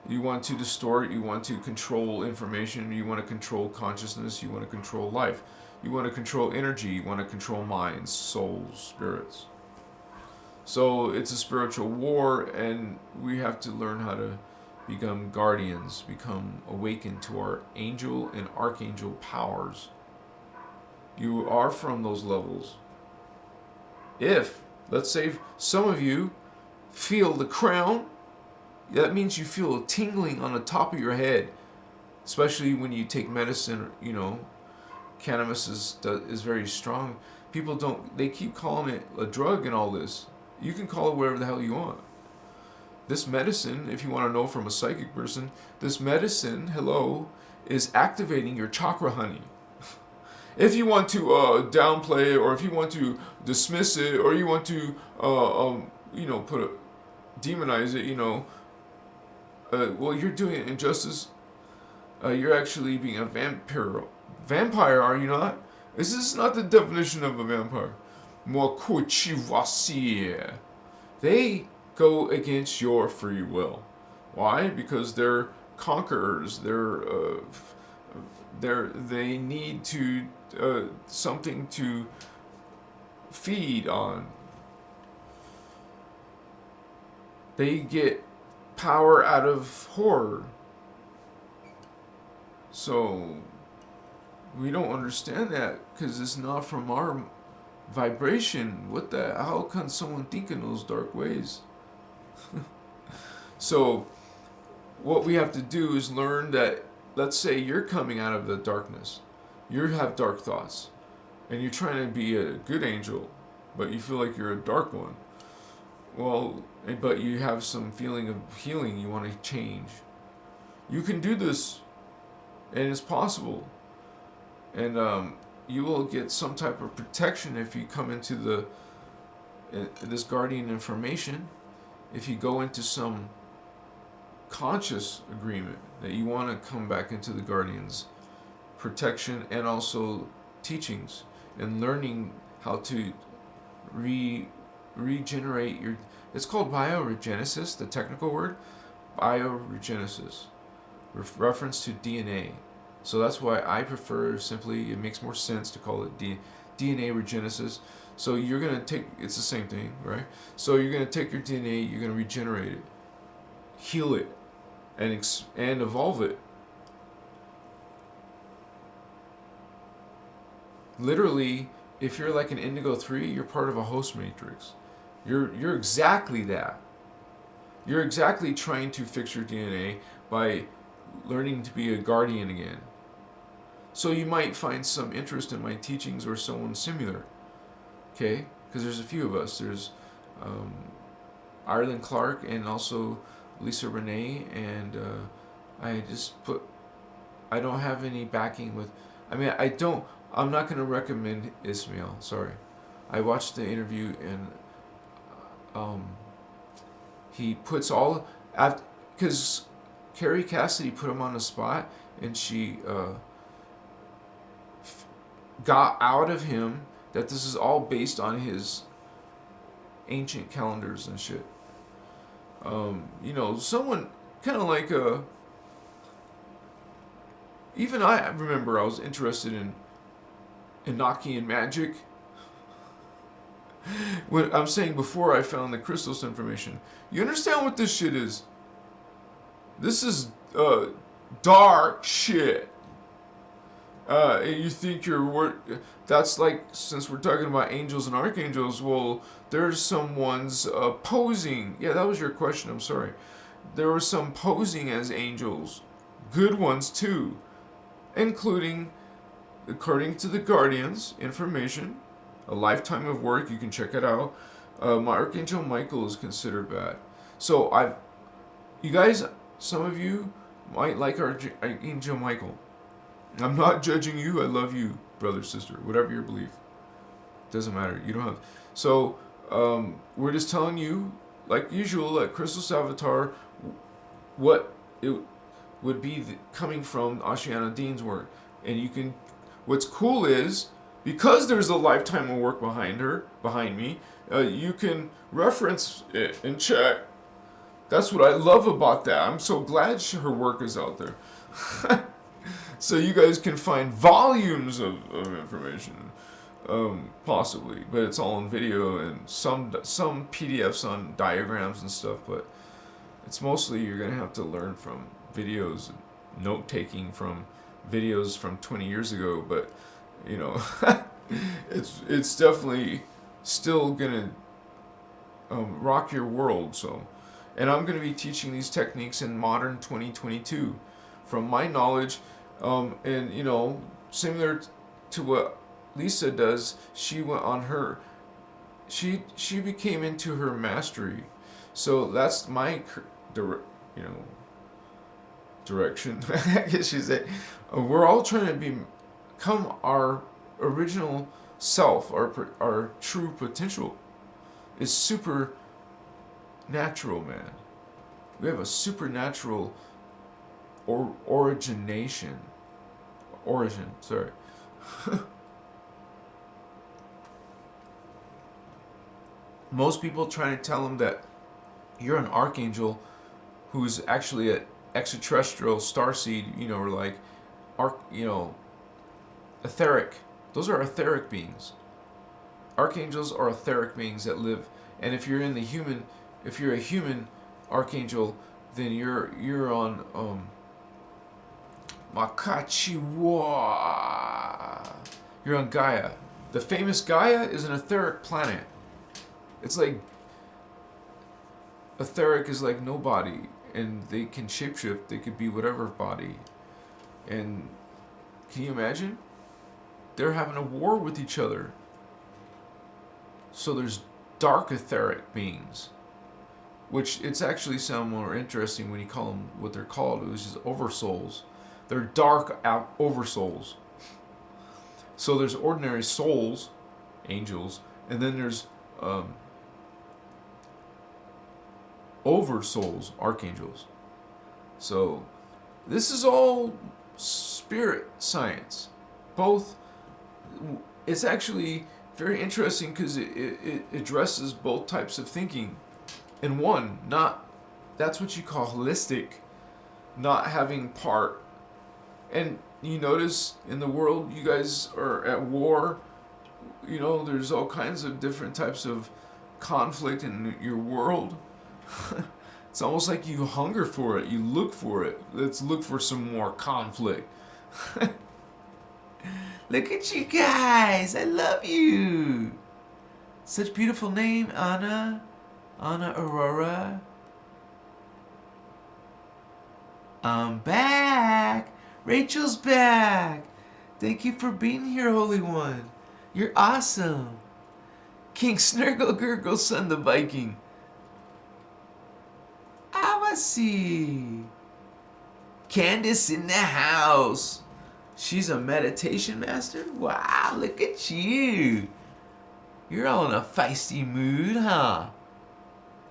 You want to distort, you want to control information, you want to control consciousness, you want to control life. You want to control energy, you want to control minds, souls, spirits. So it's a spiritual war, and we have to learn how to become guardians, become awakened to our angel and archangel powers. You are from those levels. If, let's say, some of you feel the crown, that means you feel a tingling on the top of your head, especially when you take medicine, Cannabis is very strong. People they keep calling it a drug and all this. You can call it whatever the hell you want. This medicine, if you want to know from a psychic person, this medicine, is activating your chakra honey. If you want to downplay it, or if you want to dismiss it, or you want to, demonize it, well, you're doing it injustice. You're actually being a vampire. Vampire, are you not? This is not the definition of a vampire. They go against your free will. Why? Because they're conquerors. They need to something to feed on. They get power out of horror. So we don't understand that because it's not from our vibration. How can someone think in those dark ways? So what we have to do is learn that, let's say you're coming out of the darkness. You have dark thoughts and you're trying to be a good angel, but you feel like you're a dark one. Well, but you have some feeling of healing, you want to change. You can do this, and it's possible. And you will get some type of protection if you come into this guardian information. If you go into some conscious agreement that you want to come back into the guardian's protection and also teachings, and learning how to regenerate your. It's called bioregenesis, the technical word, bioregenesis, reference to DNA. So that's why I prefer simply. It makes more sense to call it DNA regenesis. So you're gonna take. It's the same thing, right? So you're gonna take your DNA. You're gonna regenerate it, heal it, and evolve it. Literally, if you're like an indigo 3, you're part of a host matrix. You're exactly that. You're exactly trying to fix your DNA by learning to be a guardian again. So you might find some interest in my teachings or someone similar. Okay? Because there's a few of us. There's Ireland Clark and also Lisa Renee, and I don't have any backing with. I'm not going to recommend Ismail. Sorry. I watched the interview, and he puts all. Because Carrie Cassidy put him on the spot, and she got out of him that this is all based on his ancient calendars and shit. Someone kind of like even I remember I was interested in Enochian magic. When I'm saying before I found the Christos information, you understand what this shit is? This is dark shit. You think that's like, since we're talking about angels and archangels, well, there's some ones posing. Yeah, that was your question, I'm sorry. There were some posing as angels. Good ones too. Including, according to the Guardians information, a lifetime of work, you can check it out. My Archangel Michael is considered bad. So you guys, some of you might like Archangel Michael. I'm not judging you. I love you, brother, sister, whatever your belief. Doesn't matter. You don't have. So we're just telling you, like usual, at Christos Avatar, what it would be coming from Ashiana Dean's work. And you can. What's cool is, because there's a lifetime of work behind me, you can reference it and check. That's what I love about that. I'm so glad her work is out there. So you guys can find volumes of information, possibly, but it's all in video and some PDFs on diagrams and stuff, but it's mostly you're going to have to learn from videos and note-taking from videos from 20 years ago, but, it's definitely still going to rock your world, so. And I'm going to be teaching these techniques in modern 2022. From my knowledge, and similar to what Lisa does, she went on her. She became into her mastery, so that's my direction. I guess you say, we're all trying to become our original self, our true potential. Is super natural, man. We have a supernatural origin. Sorry. Most people trying to tell them that you're an archangel who's actually an extraterrestrial starseed, or like etheric. Those are etheric beings. Archangels are etheric beings that live, and if you're a human archangel, then you're on Makachiwa. You're on Gaia. The famous Gaia is an etheric planet. It's like etheric is like no body, and they can shapeshift. They could be whatever body. And can you imagine? They're having a war with each other. So there's dark etheric beings, which it's actually sound more interesting when you call them what they're called, which is oversouls. They're dark oversouls. So there's ordinary souls, angels, and then there's oversouls, archangels. So this is all spirit science. Both, it's actually very interesting because it addresses both types of thinking in one. Not, that's what you call holistic, not having part. And you notice in the world, you guys are at war. You know, there's all kinds of different types of conflict in your world. It's almost like you hunger for it. You look for it. Let's look for some more conflict. Look at you guys. I love you. Such beautiful name, Anna. Anna Aurora. I'm back. Rachel's back. Thank you for being here, Holy One. You're awesome. King Snurgle Gurgle Son the Viking. Awasi. Candace in the house. She's a meditation master? Wow, look at you. You're all in a feisty mood, huh?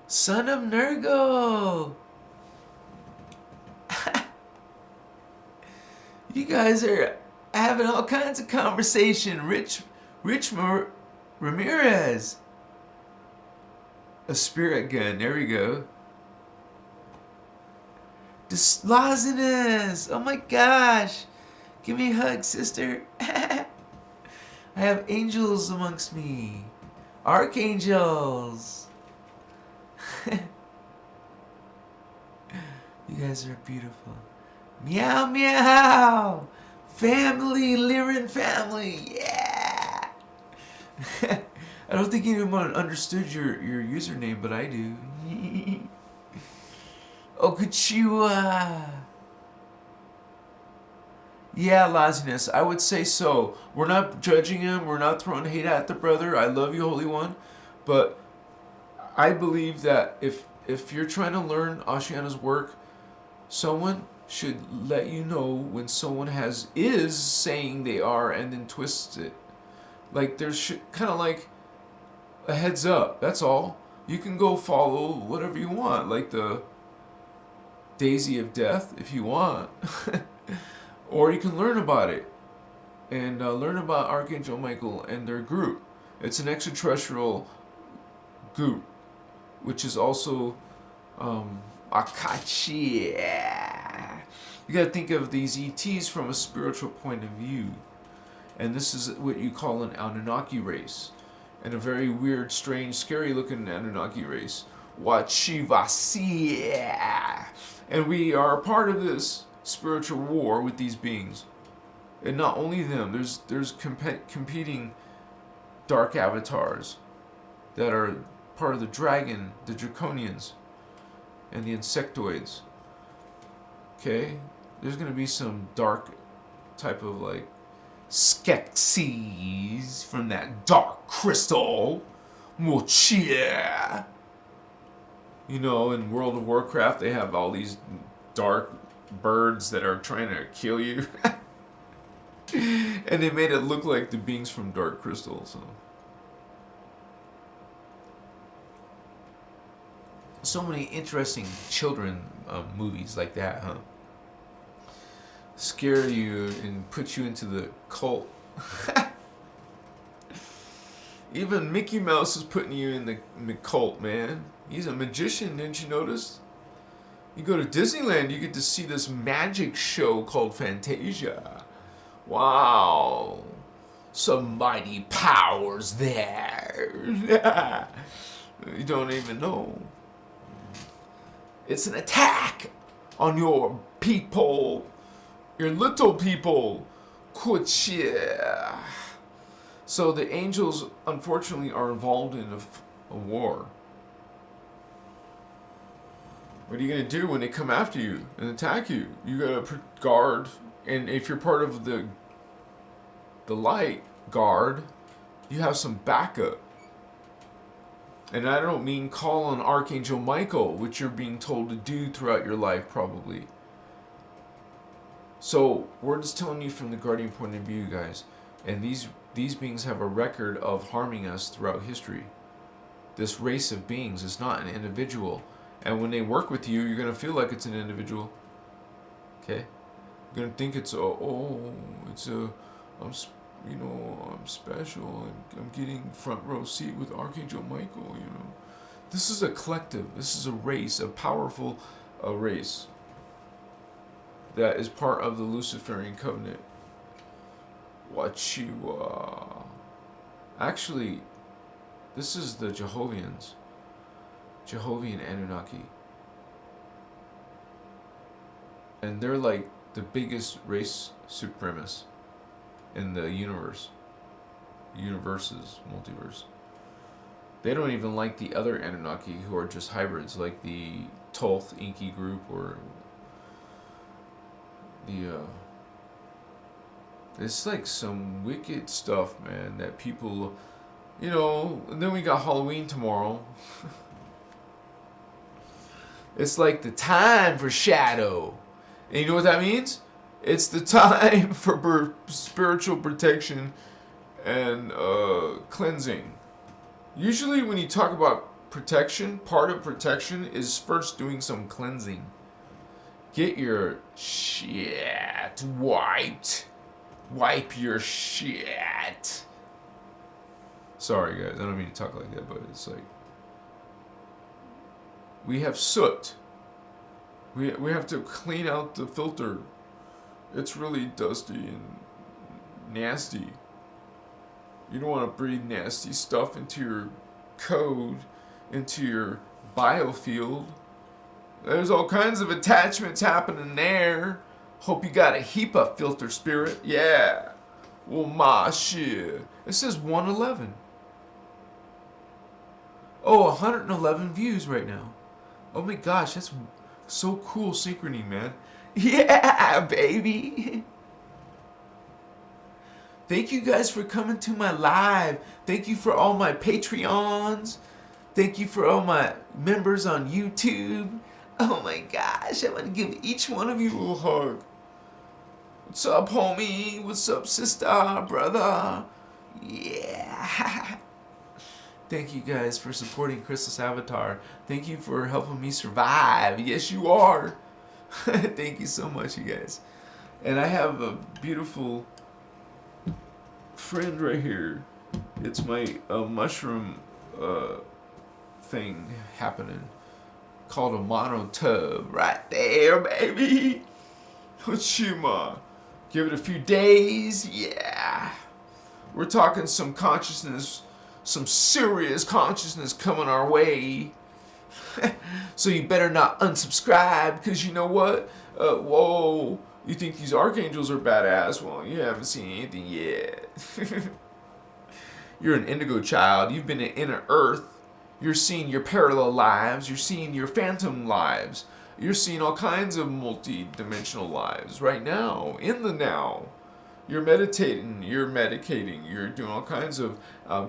Son of Nurgle. You guys are having all kinds of conversation. Rich Ramirez. A spirit gun. There we go. Laziness. Oh my gosh. Give me a hug, sister. I have angels amongst me. Archangels. You guys are beautiful. Meow meow. Family, Lirin family. Yeah. I don't think anyone understood your username, but I do. Okachua. Yeah, laziness. I would say so. We're not judging him. We're not throwing hate at the brother. I love you, Holy One. But I believe that if you're trying to learn Ashiana's work, someone should let you know when someone is saying they are and then twists it. Like there's kind of like a heads up. That's all. You can go follow whatever you want, like the Daisy of Death if you want. Or you can learn about it and learn about Archangel Michael and their group. It's an extraterrestrial group, which is also Akachi. You gotta think of these ETs from a spiritual point of view. And this is what you call an Anunnaki race. And a very weird, strange, scary looking Anunnaki race. Wachivasi. And we are a part of this spiritual war with these beings. And not only them, there's competing dark avatars that are part of the dragon, the draconians, and the insectoids. Okay? There's going to be some dark type of like Skeksis from that dark crystal. Mochia. You know, in World of Warcraft, they have all these dark birds that are trying to kill you. And they made it look like the beings from Dark Crystal. So many interesting children movies like that, huh? Scare you and put you into the cult. Even Mickey Mouse is putting you in the cult, man. He's a magician, didn't you notice? You go to Disneyland, you get to see this magic show called Fantasia. Wow. Some mighty powers there. You don't even know. It's an attack on your people. Your little people. Kuchia. So the angels, unfortunately, are involved in a war. What are you going to do when they come after you and attack you? You got to guard. And if you're part of the light guard, you have some backup. And I don't mean call on Archangel Michael, which you're being told to do throughout your life, probably. So we're just telling you from the Guardian point of view, guys. And these beings have a record of harming us throughout history. This race of beings is not an individual. And when they work with you, you're going to feel like it's an individual. Okay? You're going to think it's I'm you know, I'm special, and I'm getting front row seat with Archangel Michael, you know. This is a collective. This is a race, a powerful race that is part of the Luciferian covenant. What you, actually, this is the Jehovians, Jehovian Anunnaki. And they're like the biggest race supremacists in the universe. Universes, multiverse. They don't even like the other Anunnaki who are just hybrids, like the Thoth Inky group or the it's like some wicked stuff, man, that people, you know. And then we got Halloween tomorrow. It's like the time for shadow. And you know what that means? It's the time for spiritual protection and cleansing. Usually when you talk about protection, part of protection is first doing some cleansing. Get your shit wiped. Wipe your shit. Sorry guys, I don't mean to talk like that, but it's like, we have soot. We have to clean out the filter. It's really dusty and nasty. You don't want to breathe nasty stuff into your code, into your biofield. There's all kinds of attachments happening there. Hope you got a HEPA filter, spirit. Yeah. Well, my shit. It says 111. Oh, 111 views right now. Oh my gosh, that's so cool synchrony, man. Yeah, baby. Thank you guys for coming to my live. Thank you for all my Patreons. Thank you for all my members on YouTube. Oh my gosh, I want to give each one of you a hug. What's up, homie? What's up, sister, brother? Yeah. Thank you guys for supporting Christos Avatar. Thank you for helping me survive. Yes, you are. Thank you so much, you guys. And I have a beautiful friend right here. It's my mushroom thing happening called a mono tub right there, baby. What you, ma? Give it a few days. Yeah. We're talking some consciousness, some serious consciousness coming our way. So you better not unsubscribe, because you know what? Whoa, you think these archangels are badass? Well, you haven't seen anything yet. You're an indigo child. You've been in inner earth. You're seeing your parallel lives. You're seeing your phantom lives. You're seeing all kinds of multi-dimensional lives right now, in the now. You're meditating, you're medicating, you're doing all kinds of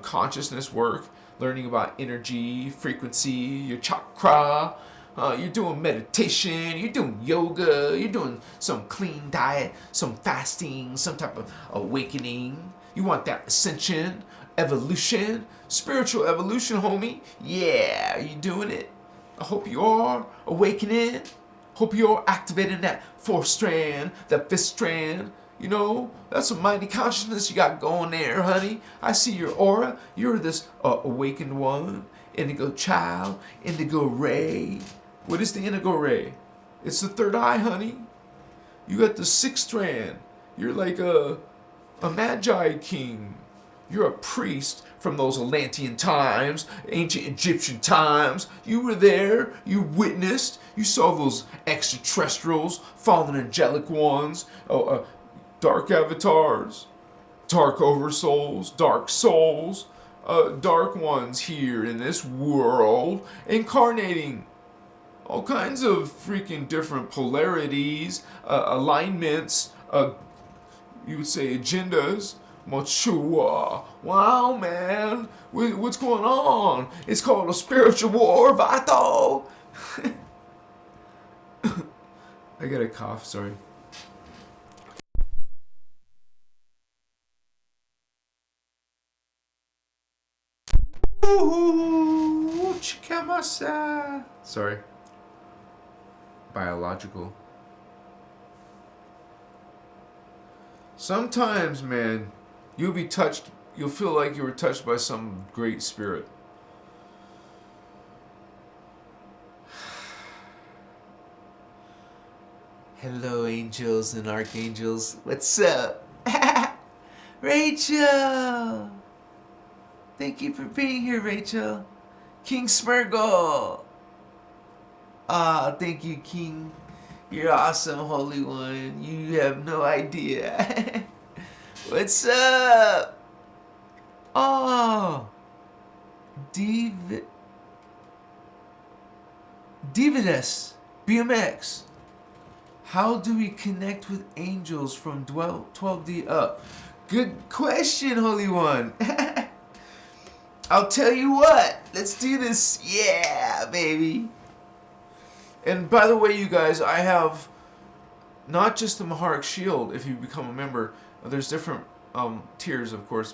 consciousness work, learning about energy, frequency, your chakra. You're doing meditation, you're doing yoga, you're doing some clean diet, some fasting, some type of awakening. You want that ascension, evolution, spiritual evolution, homie. Yeah, are you doing it? I hope you are awakening. Hope you're activating that fourth strand, that fifth strand. You know, that's a mighty consciousness you got going there, honey. I see your aura. You're this awakened one, indigo child, indigo ray. What is the indigo ray? It's the third eye, honey. You got the sixth strand. You're like a magi king. You're a priest from those Atlantean times, ancient Egyptian times. You were there, you witnessed, you saw those extraterrestrials, fallen angelic ones, dark avatars, dark oversouls, dark souls, dark ones here in this world, incarnating all kinds of freaking different polarities, alignments, you would say agendas. Machua. Wow, man. What's going on? It's called a spiritual war, Vato. I got a cough, sorry. Ooh, chikamasa. Sorry. Biological. Sometimes, man, You'll be touched. You'll feel like you were touched by some great spirit. Hello, angels and archangels. What's up? Rachel! Thank you for being here, Rachel. King Smurgle! Ah, thank you, King. You're awesome, Holy One. You have no idea. What's up? Oh, Dividus, BMX. How do we connect with angels from 12D up? Good question, Holy One. I'll tell you what. Let's do this. Yeah, baby. And by the way, you guys, I have not just the Maharic Shield. If you become a member, there's different tiers, of course.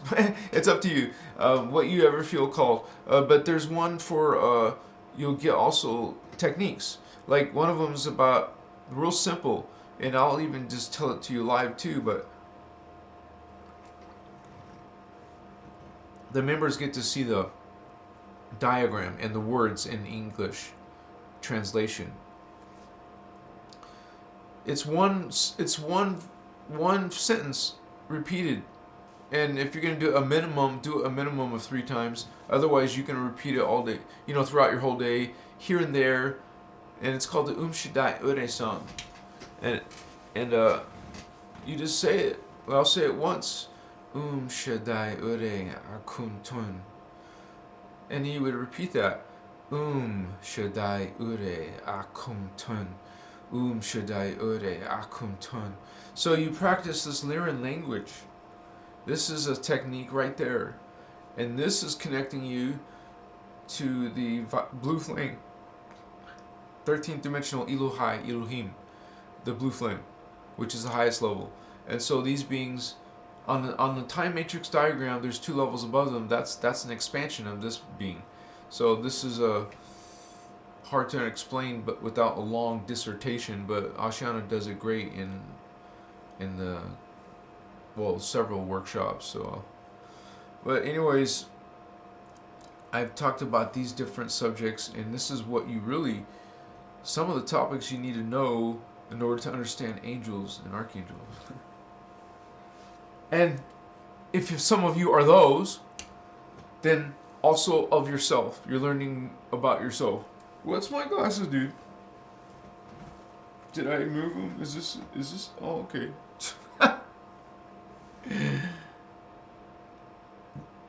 It's up to you, what you ever feel called. But there's one for you'll get also techniques. Like one of them is about real simple, and I'll even just tell it to you live too. But the members get to see the diagram and the words in English translation. It's one sentence repeated, and if you're gonna do a minimum of 3 times. Otherwise, you can repeat it all day, throughout your whole day, here and there. And it's called the Shaddai Ure song, and you just say it. Well, I'll say it once. Shaddai Ure Akuntun, and you would repeat that. Shaddai Ure Akuntun. Shaddai Ure Akuntun. So you practice this Lyran language. This is a technique right there, and this is connecting you to the blue flame, 13th dimensional Elohim, the blue flame, which is the highest level. And so these beings, on the time matrix diagram, there's 2 levels above them. That's an expansion of this being. So this is hard to explain, but without a long dissertation. But Ashiana does it great in the several workshops. So, but anyways, I've talked about these different subjects, and this is what you really, some of the topics you need to know in order to understand angels and archangels. And if some of you are those, then also of yourself. You're learning about yourself. What's my glasses, dude? Did I move them? Is this? Oh, okay.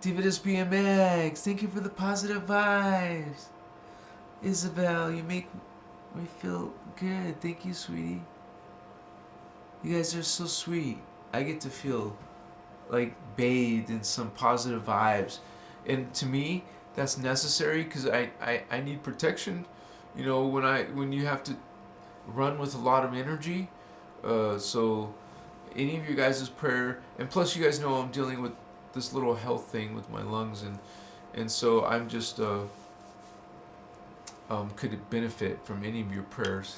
Dividus BMX, thank you for the positive vibes. Isabel, you make me feel good. Thank you, sweetie. You guys are so sweet. I get to feel like bathed in some positive vibes. And to me, that's necessary because I need protection. When you have to run with a lot of energy. So any of you guys' prayer, and plus you guys know I'm dealing with this little health thing with my lungs, and so I'm just could benefit from any of your prayers.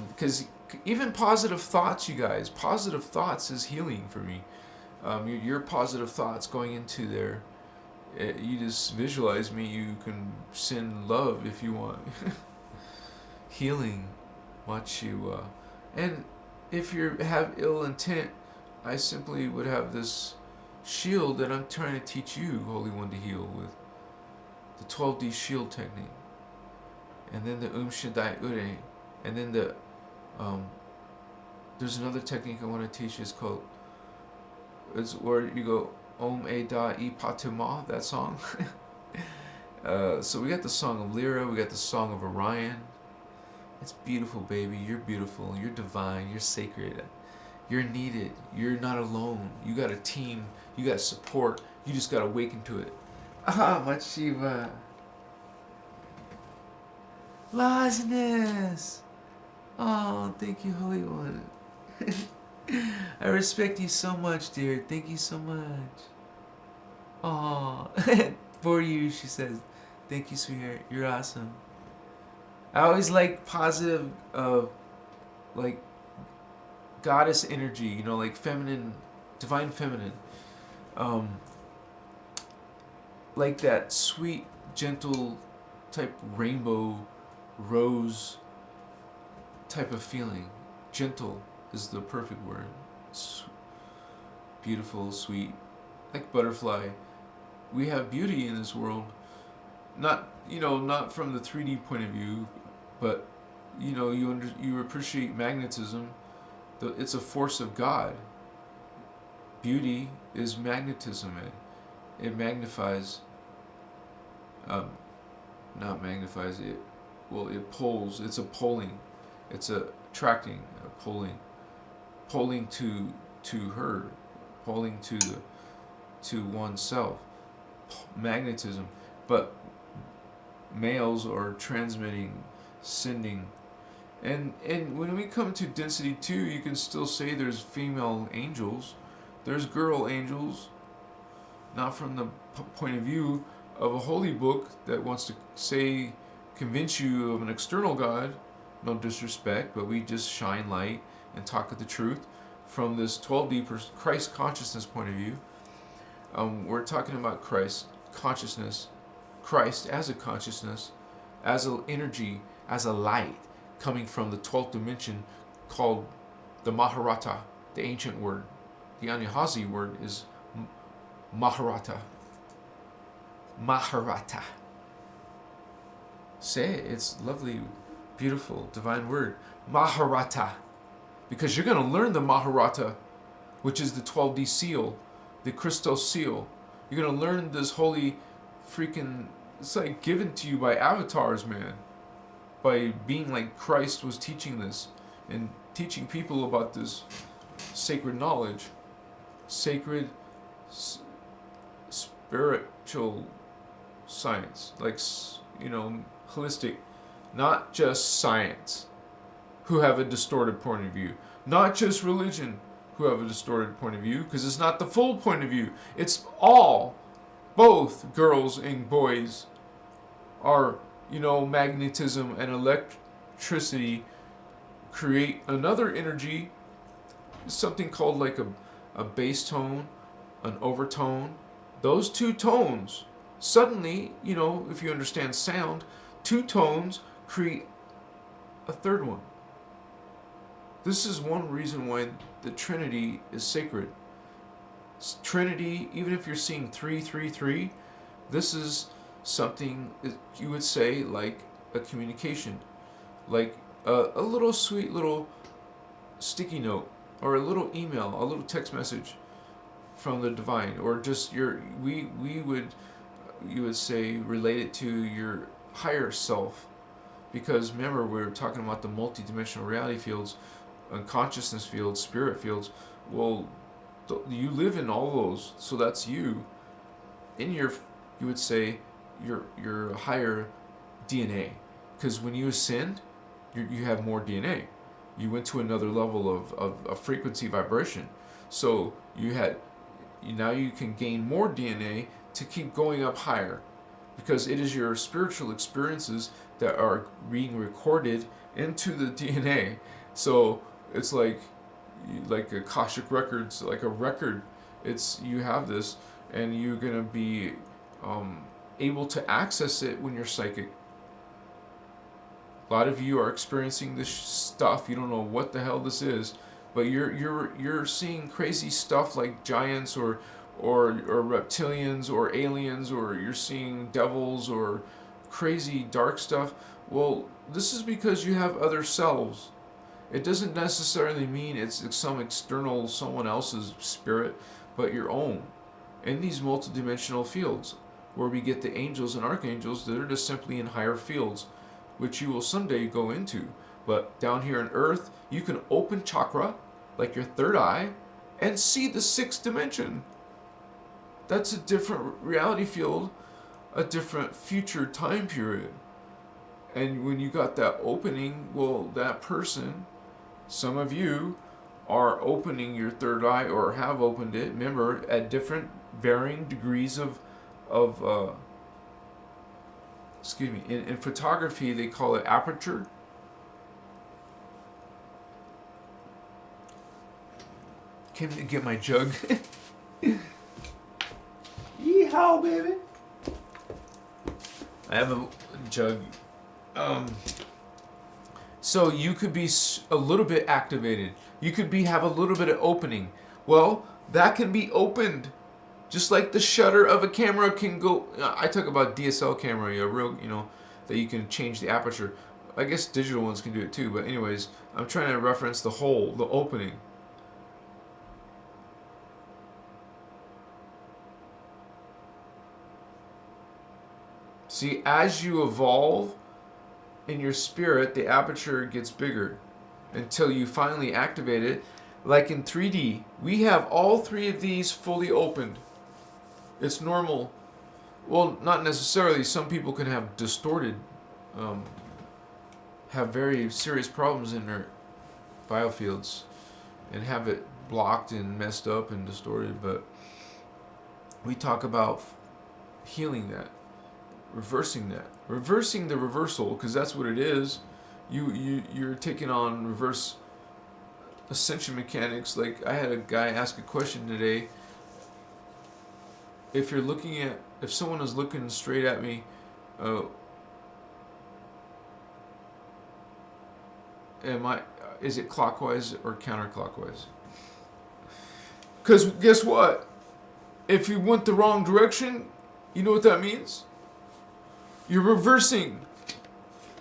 Because even positive thoughts, you guys, positive thoughts is healing for me. Your positive thoughts going into there, you just visualize me. You can send love if you want. Healing, watch you. And if you have ill intent, I simply would have this shield that I'm trying to teach you, Holy One, to heal with. The 12D shield technique. And then the Shaddai Ure. And then there's another technique I want to teach. It's called, it's where you go Om E Da I Patuma, that song. So we got the song of Lyra, we got the song of Orion. It's beautiful, baby. You're beautiful. You're divine. You're sacred. You're needed. You're not alone. You got a team. You got support. You just got to awaken to it. Ah, my Shiva. Laziness. Oh, thank you, Holy One. I respect you so much, dear. Thank you so much. Oh, for you, she says. Thank you, sweetheart. You're awesome. I always like positive, like goddess energy, like feminine divine feminine. Like that sweet, gentle type rainbow rose type of feeling. Gentle is the perfect word. Beautiful, sweet, like butterfly. We have beauty in this world. Not from the 3D point of view, but you appreciate magnetism. It's a force of God. Beauty is magnetism. It magnifies. Not magnifies it. Well, it pulls. It's a pulling. It's a attracting, pulling to her, pulling to oneself. Magnetism, but males are transmitting, sending, and when we come to density 2, you can still say there's female angels, there's girl angels, not from the point of view of a holy book that wants to convince you of an external God. No disrespect, but we just shine light and talk of the truth from this 12D Christ consciousness point of view. We're talking about Christ consciousness, Christ as a consciousness, as an energy, as a light coming from the 12th dimension called the Maharata, the ancient word. The Anahazi word is Maharata. Maharata. Say it, it's lovely, beautiful, divine word. Maharata. Because you're going to learn the Maharata, which is the 12D seal, the Christos seal. You're going to learn this holy freaking, it's like given to you by avatars, man. By being like Christ was teaching this and teaching people about this sacred knowledge, sacred spiritual science, like, holistic, not just science, who have a distorted point of view, not just religion, who have a distorted point of view, because it's not the full point of view. It's all, both girls and boys are, magnetism and electricity create another energy, something called like a bass tone, an overtone. Those two tones, suddenly, if you understand sound, two tones create a third one. This is one reason why the Trinity is sacred. Trinity, even if you're seeing 333, this is something you would say like a communication, like a little sweet little sticky note, or a little email, a little text message from the divine, or just you would say relate it to your higher self, because remember we're talking about the multi-dimensional reality fields, consciousness fields, spirit fields. Well, you live in all those, so that's you. In you would say your higher DNA, because when you ascend, you have more DNA. You went to another level of frequency vibration, so now you can gain more DNA to keep going up higher, because it is your spiritual experiences that are being recorded into the DNA. So it's like Akashic records, like a record. You have this, and you're gonna be able to access it when you're psychic. A lot of you are experiencing this stuff. You don't know what the hell this is, but you're seeing crazy stuff like giants or reptilians or aliens, or you're seeing devils or crazy dark stuff. Well, this is because you have other selves. It doesn't necessarily mean it's some external, someone else's spirit, but your own. In these multidimensional fields, where we get the angels and archangels, that are just simply in higher fields, which you will someday go into. But down here on Earth, you can open chakra, like your third eye, and see the sixth dimension. That's a different reality field, a different future time period. And when you got that opening, well, that person, some of you are opening your third eye or have opened it, remember, at different varying degrees of in photography they call it aperture. came to get my jug. Yeehaw, baby. I have a jug. So you could be a little bit activated. You could have a little bit of opening. Well, that can be opened. Just like the shutter of a camera can go. I talk about DSL camera, a real, that you can change the aperture. I guess digital ones can do it too. But anyways, I'm trying to reference the hole, the opening. See, as you evolve in your spirit, the aperture gets bigger until you finally activate it. Like in 3D, we have all 3 of these fully opened. It's normal. Well, not necessarily. Some people can have distorted, have very serious problems in their biofields and have it blocked and messed up and distorted. But we talk about healing that, reversing the reversal, because that's what it is. You're taking on reverse ascension mechanics. Like, I had a guy ask a question today. If someone is looking straight at me, is it clockwise or counterclockwise? Because guess what? If you went the wrong direction, you know what that means? You're reversing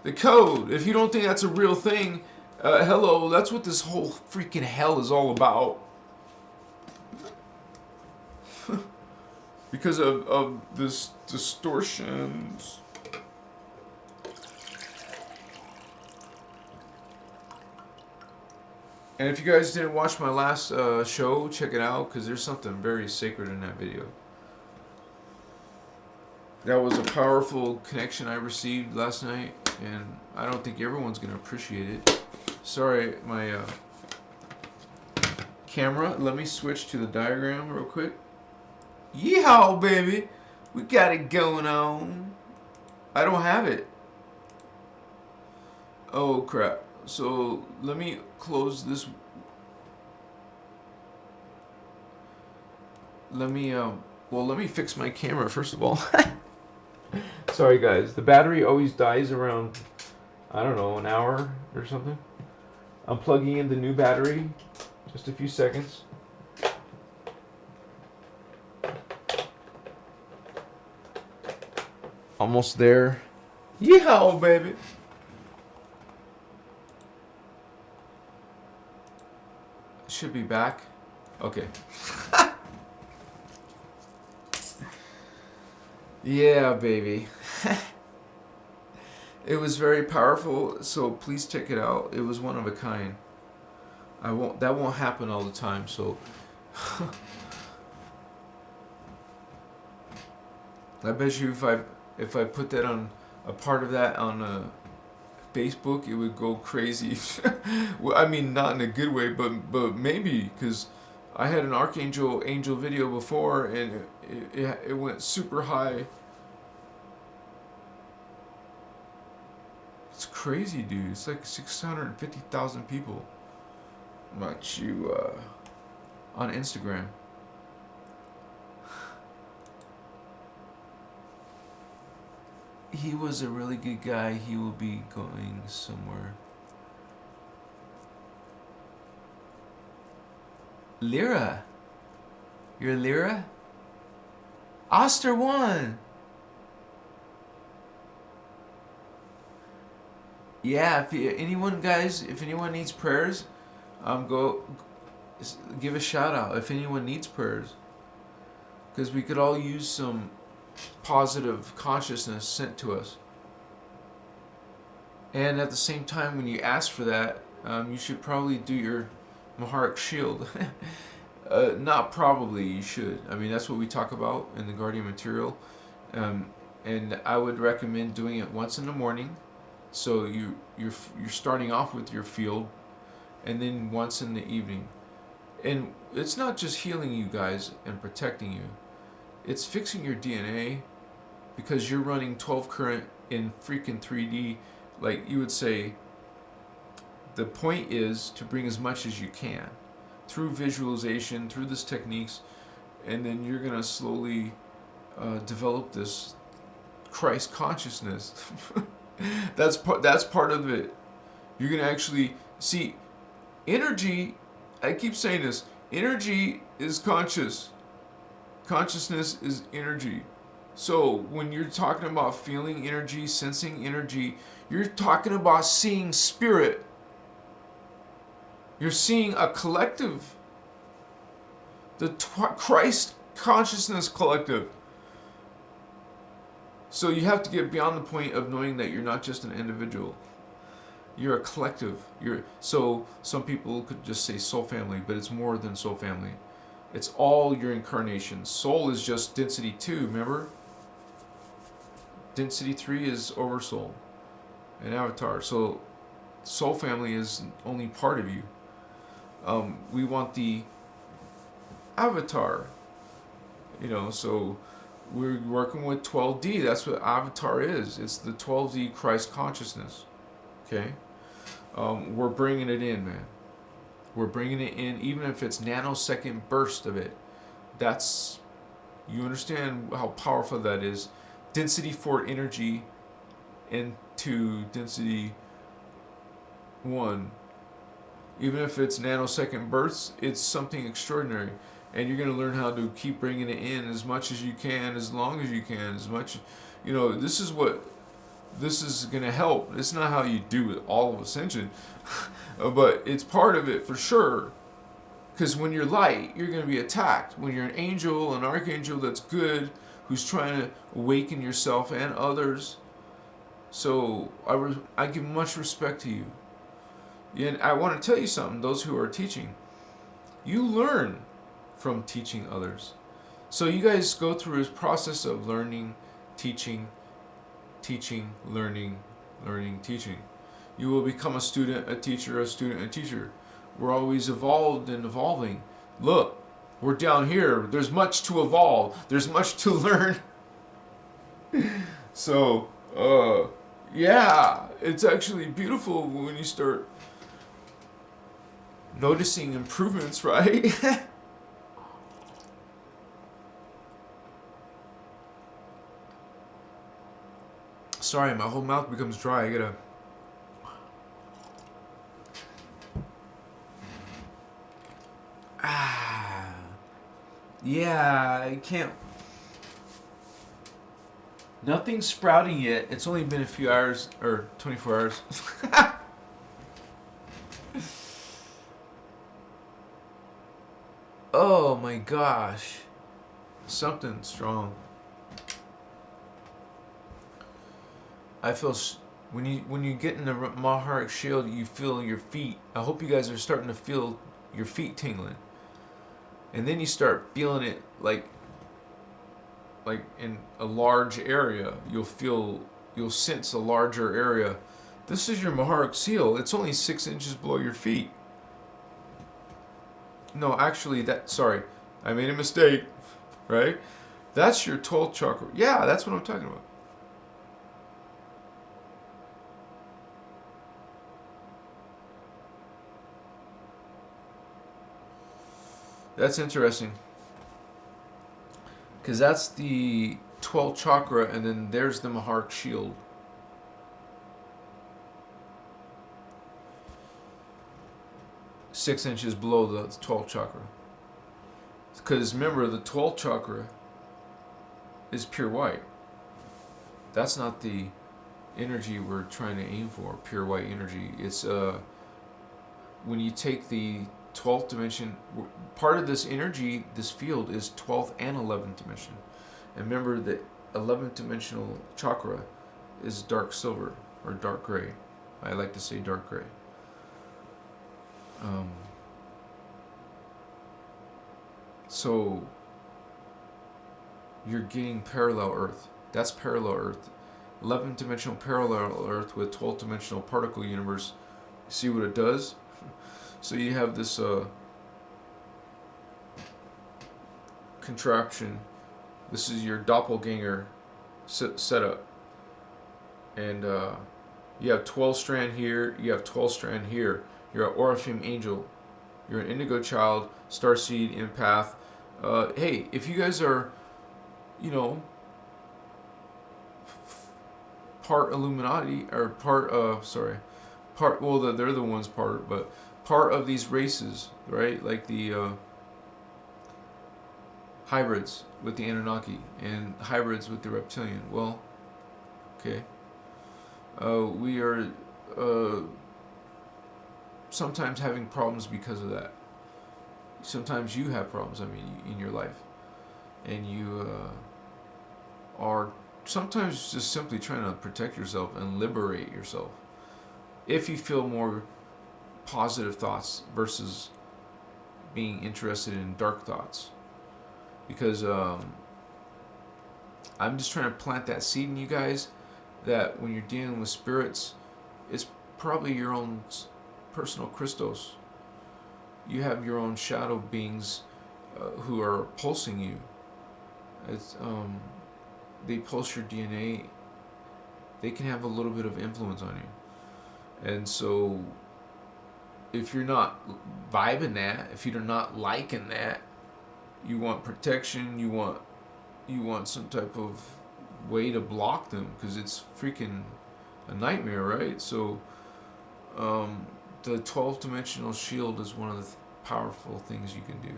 the code. If you don't think that's a real thing, hello, that's what this whole freaking hell is all about. Because of this distortions. And if you guys didn't watch my last show, check it out, because there's something very sacred in that video. That was a powerful connection I received last night, and I don't think everyone's going to appreciate it. Sorry, my camera. Let me switch to the diagram real quick. Yeehaw, baby. We got it going on. I don't have it. Oh, crap. So, let me close this. Let me fix my camera, first of all. Sorry, guys. The battery always dies around, I don't know, an hour or something. I'm plugging in the new battery. Just a few seconds. Almost there. Yeehaw, baby. Should be back. Okay. Yeah, baby. It was very powerful, so please check it out. It was one of a kind. That won't happen all the time, so I bet you if I put that on a part of that on Facebook, it would go crazy. Well, I mean, not in a good way, but maybe, because I had an archangel angel video before, and it went super high. It's crazy, dude. It's like 650,000 people. About you on Instagram. He was a really good guy. He will be going somewhere. Lyra. You're Lyra? Oster won. Yeah, if anyone needs prayers, go give a shout out if anyone needs prayers. Because we could all use some positive consciousness sent to us. And at the same time, when you ask for that, you should probably do your Maharic shield. Not probably, you should. I mean, that's what we talk about in the Guardian material. And I would recommend doing it once in the morning. So you're starting off with your field, and then once in the evening. And it's not just healing you guys and protecting you. It's fixing your DNA, because you're running 12 current in freaking 3D. Like you would say, the point is to bring as much as you can. through visualization, through this techniques, and then you're gonna slowly develop this Christ consciousness. That's part of it. You're gonna actually see energy. I keep saying this. Energy is conscious. Consciousness is energy. So when you're talking about feeling energy, sensing energy, you're talking about seeing spirit. You're seeing a collective. The Christ consciousness collective. So you have to get beyond the point of knowing that you're not just an individual. You're a collective. So some people could just say soul family, but it's more than soul family. It's all your incarnations. Soul is just density 2, remember? Density 3 is oversoul and avatar. So soul family is only part of you. We want the avatar. So we're working with 12D. That's what avatar is. It's the 12D Christ consciousness. Okay? We're bringing it in, man. We're bringing it in, even if it's nanosecond burst of it. You understand how powerful that is. Density 4 energy into density 1. Even if it's nanosecond bursts, it's something extraordinary. And you're going to learn how to keep bringing it in as much as you can, as long as you can, as much. This is going to help. It's not how you do it, all of Ascension, but it's part of it for sure. Because when you're light, you're going to be attacked. When you're an angel, an archangel that's good, who's trying to awaken yourself and others. So I give much respect to you. And I want to tell you something, those who are teaching, you learn from teaching others. So you guys go through this process of learning, teaching, learning, teaching. You will become a student, a teacher, a student, a teacher. We're always evolved and evolving. Look, we're down here. There's much to evolve. There's much to learn. So, yeah, it's actually beautiful when you start noticing improvements, right? Sorry, my whole mouth becomes dry. I gotta... Yeah, I can't... Nothing's sprouting yet. It's only been a few hours, or 24 hours. Oh my gosh. Something strong. I feel when you get in the Maharic shield, you feel your feet. I hope you guys are starting to feel your feet tingling, and then you start feeling it like in a large area. You'll sense a larger area. This is your Maharic seal. It's only 6 inches below your feet. No, actually, sorry, I made a mistake. Right? That's your 12th chakra. Yeah, that's what I'm talking about. That's interesting. Because that's the 12th chakra, and then there's the Maharic shield. Six inches below the 12th chakra. Because remember, the 12th chakra is pure white. That's not the energy we're trying to aim for, pure white energy. It's when you take the 12th dimension, part of this energy, this field, is 12th and 11th dimension. And remember that 11th dimensional chakra is dark silver or dark gray. I like to say dark gray. So you're getting parallel Earth. That's parallel Earth. 11th dimensional parallel Earth with 12th dimensional particle universe. See what it does? So you have this contraption. This is your doppelganger setup. And you have 12 strand here, you have 12 strand here. You're an Orpheum angel. You're an indigo child, starseed, empath. Hey, if you guys are, you know, part Illuminati or part well, they're the ones part of these races, right? Like the hybrids with the Anunnaki and hybrids with the reptilian. Well, okay. We are sometimes having problems because of that. Sometimes you have problems, I mean, in your life. And you are sometimes just simply trying to protect yourself and liberate yourself. If you feel more positive thoughts versus being interested in dark thoughts. Because I'm just trying to plant that seed in you guys that when you're dealing with spirits, it's probably your own personal Christos. You have your own shadow beings who are pulsing you. It's they pulse your DNA. They can have a little bit of influence on you. And so if you're not vibing that, if you're not liking that, you want protection, you want some type of way to block them, because it's freaking a nightmare, right? So the 12th dimensional shield is one of the powerful things you can do.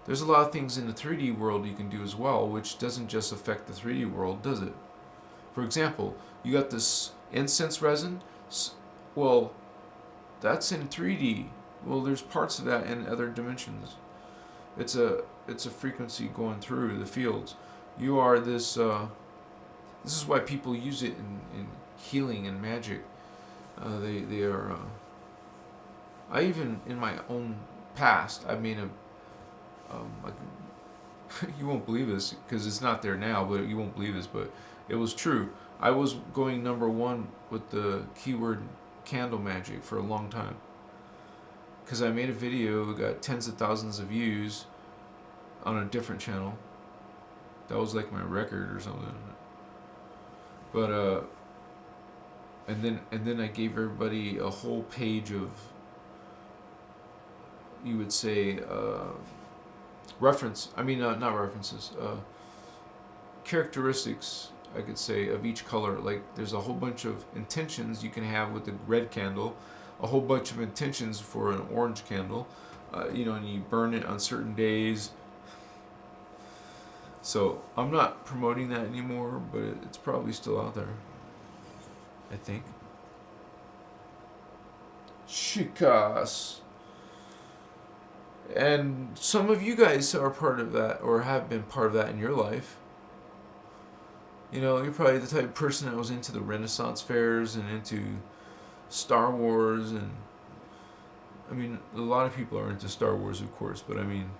There's a lot of things in the 3D world you can do as well, which doesn't just affect the 3D world, does it? For example, you got this incense resin. Well, that's in 3D. Well, there's parts of that in other dimensions. It's a frequency going through the fields. You are this. This is why people use it in healing and magic. They are. I even in my own past, I made a. You won't believe this because it's not there now, but you won't believe this, but it was true. I was going #1 with the keyword candle magic for a long time. Because I made a video, it got tens of thousands of views on a different channel. That was like my record or something. But and then I gave everybody a whole page of, you would say, characteristics, I could say, of each color. Like there's a whole bunch of intentions you can have with the red candle, a whole bunch of intentions for an orange candle, and you burn it on certain days. So I'm not promoting that anymore, but it's probably still out there, I think. Chicas. And some of you guys are part of that, or have been part of that in your life. You're probably the type of person that was into the Renaissance fairs and into Star Wars, and I mean, a lot of people are into Star Wars, of course, but I mean,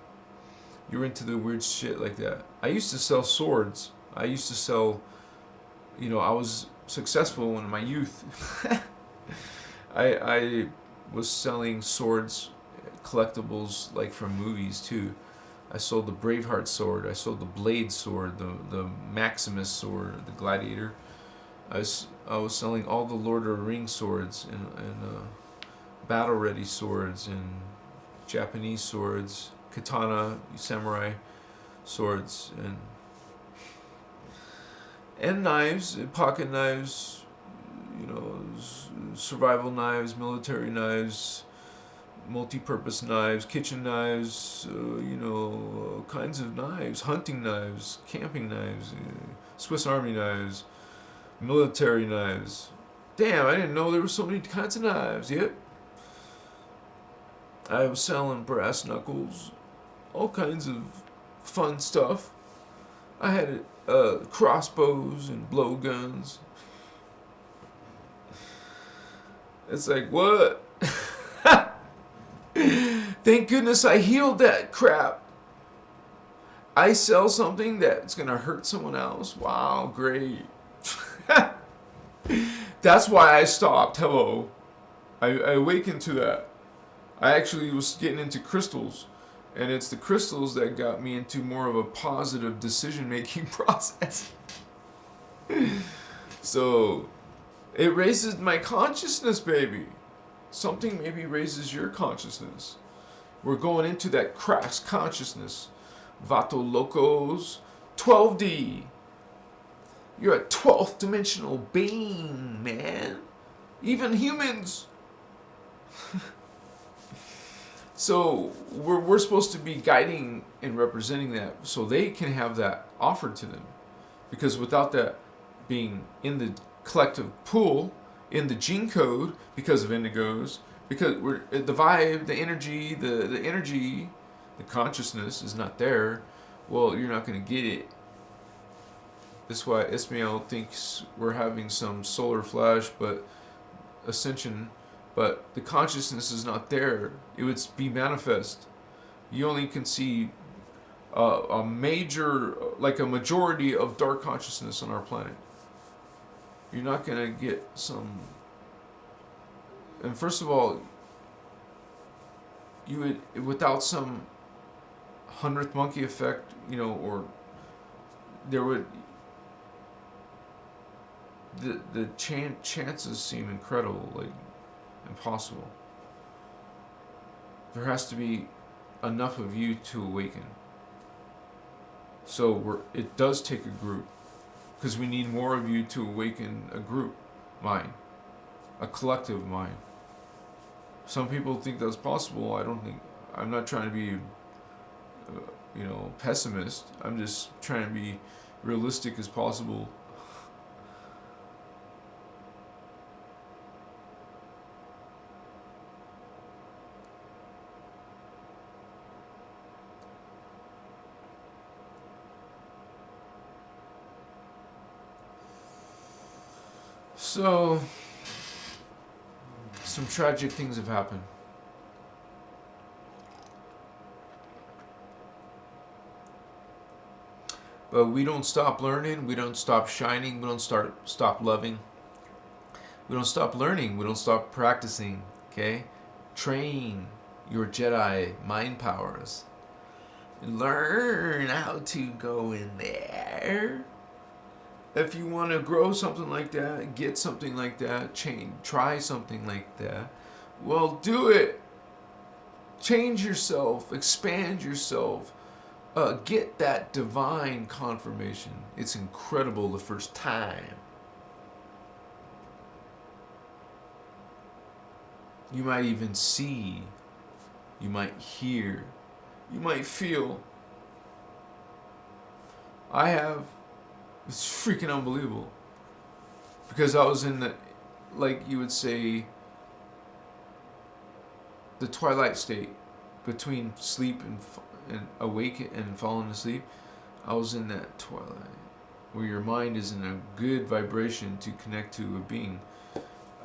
you're into the weird shit like that. I used to sell swords. I used to sell, I was successful in my youth. I was selling swords, collectibles, like from movies too. I sold the Braveheart sword. I sold the Blade sword, the Maximus sword, the Gladiator. I was selling all the Lord of the Rings swords and battle ready swords and Japanese swords, katana, samurai swords, and knives, pocket knives, survival knives, military knives, multi-purpose knives, kitchen knives, kinds of knives, hunting knives, camping knives, Swiss Army knives, military knives. Damn, I didn't know there were so many kinds of knives. Yep. I was selling brass knuckles, all kinds of fun stuff. I had crossbows and blowguns. It's like, what? Thank goodness I healed that crap. I sell something that's going to hurt someone else. Wow, great. That's why I stopped. Hello. I awakened to that. I actually was getting into crystals. And it's the crystals that got me into more of a positive decision-making process. So, it raises my consciousness, baby. Something maybe raises your consciousness. We're going into that crass consciousness. Vato Locos, 12D. You're a 12th dimensional being, man. Even humans. So we're supposed to be guiding and representing that so they can have that offered to them. Because without that being in the collective pool, in the gene code, because of indigos, because we're the vibe, the energy, the consciousness is not there, well, you're not going to get it. That's why Ismael thinks we're having some solar flash, but ascension, but the consciousness is not there. It would be manifest. You only can see a major, like a majority of dark consciousness on our planet. You're not going to get some. And first of all, you would, without some 100th monkey effect, or there would, the chances seem incredible, like impossible. There has to be enough of you to awaken. So it does take a group, because we need more of you to awaken a group mind, a collective mind. Some people think that's possible. I'm not trying to be, pessimist. I'm just trying to be realistic as possible. So, some tragic things have happened. But we don't stop learning, we don't stop shining, we don't stop loving. We don't stop learning, we don't stop practicing, okay? Train your Jedi mind powers. Learn how to go in there. If you want to grow something like that, get something like that, try something like that, well, do it. Change yourself, expand yourself, get that divine confirmation. It's incredible the first time. You might even see, you might hear, you might feel. I have. It's freaking unbelievable. Because I was in the, like you would say, the twilight state between sleep and awake and falling asleep. I was in that twilight where your mind is in a good vibration to connect to a being.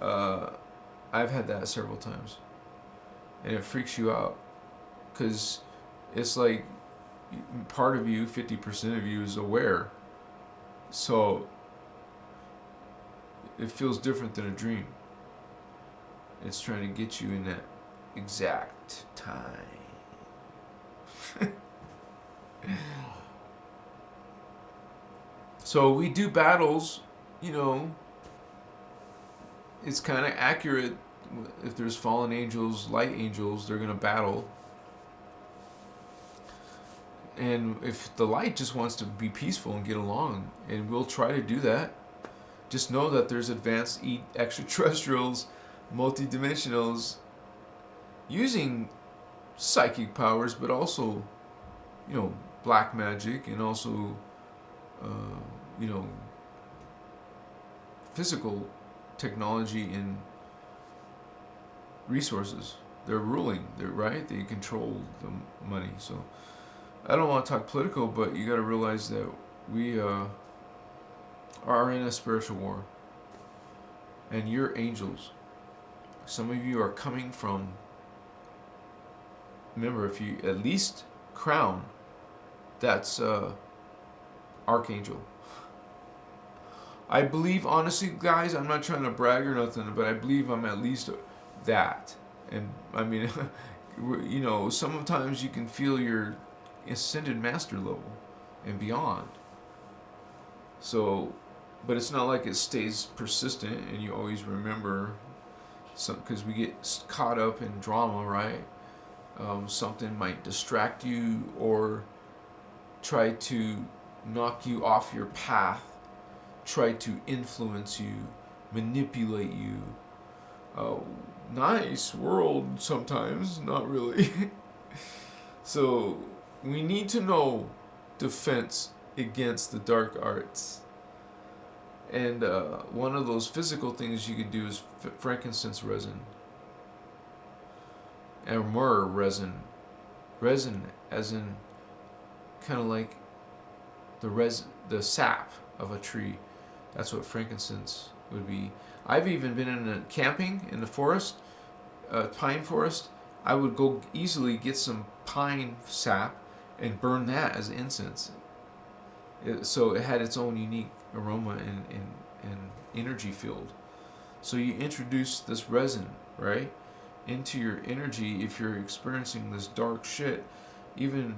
I've had that several times. And it freaks you out. Because it's like part of you, 50% of you is aware. So it feels different than a dream. It's trying to get you in that exact time. So we do battles, it's kind of accurate. If there's fallen angels, light angels, they're going to battle. And if the light just wants to be peaceful and get along, and we'll try to do that, just know that there's advanced extraterrestrials, multidimensionals, using psychic powers, but also, black magic, and also, physical technology and resources. They're ruling, right? They control the money, so. I don't want to talk political, but you got to realize that we are in a spiritual war. And you're angels. Some of you are coming from, remember, if you at least crown, that's archangel. I believe, honestly, guys, I'm not trying to brag or nothing, but I believe I'm at least that. And, I mean, sometimes you can feel your ascended master level and beyond. So, but it's not like it stays persistent and you always remember some, because we get caught up in drama, right? Something might distract you or try to knock you off your path, try to influence you, manipulate you. Nice world sometimes, not really. So we need to know defense against the dark arts. And one of those physical things you could do is frankincense resin. And myrrh resin. Resin as in kind of like the sap of a tree. That's what frankincense would be. I've even been in a camping in the forest, pine forest. I would go easily get some pine sap and burn that as incense. So it had its own unique aroma and energy field. So you introduce this resin, right, into your energy if you're experiencing this dark shit, even,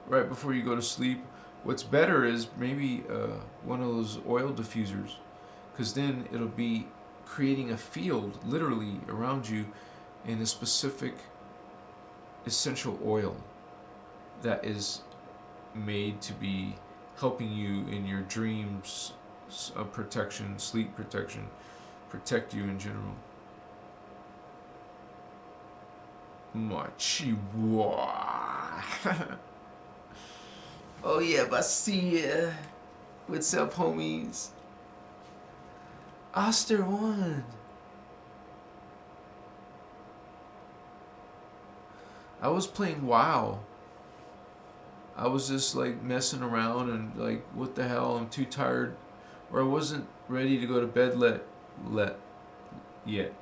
right before you go to sleep. What's better is maybe one of those oil diffusers, because then it'll be creating a field literally around you in a specific essential oil that is made to be helping you in your dreams of protection, sleep protection, protect you in general. Machiwa. Oh yeah, Basia. What's up, homies? Oster won. I was playing WoW. I was just like messing around and like, what the hell? I'm too tired, or I wasn't ready to go to bed yet.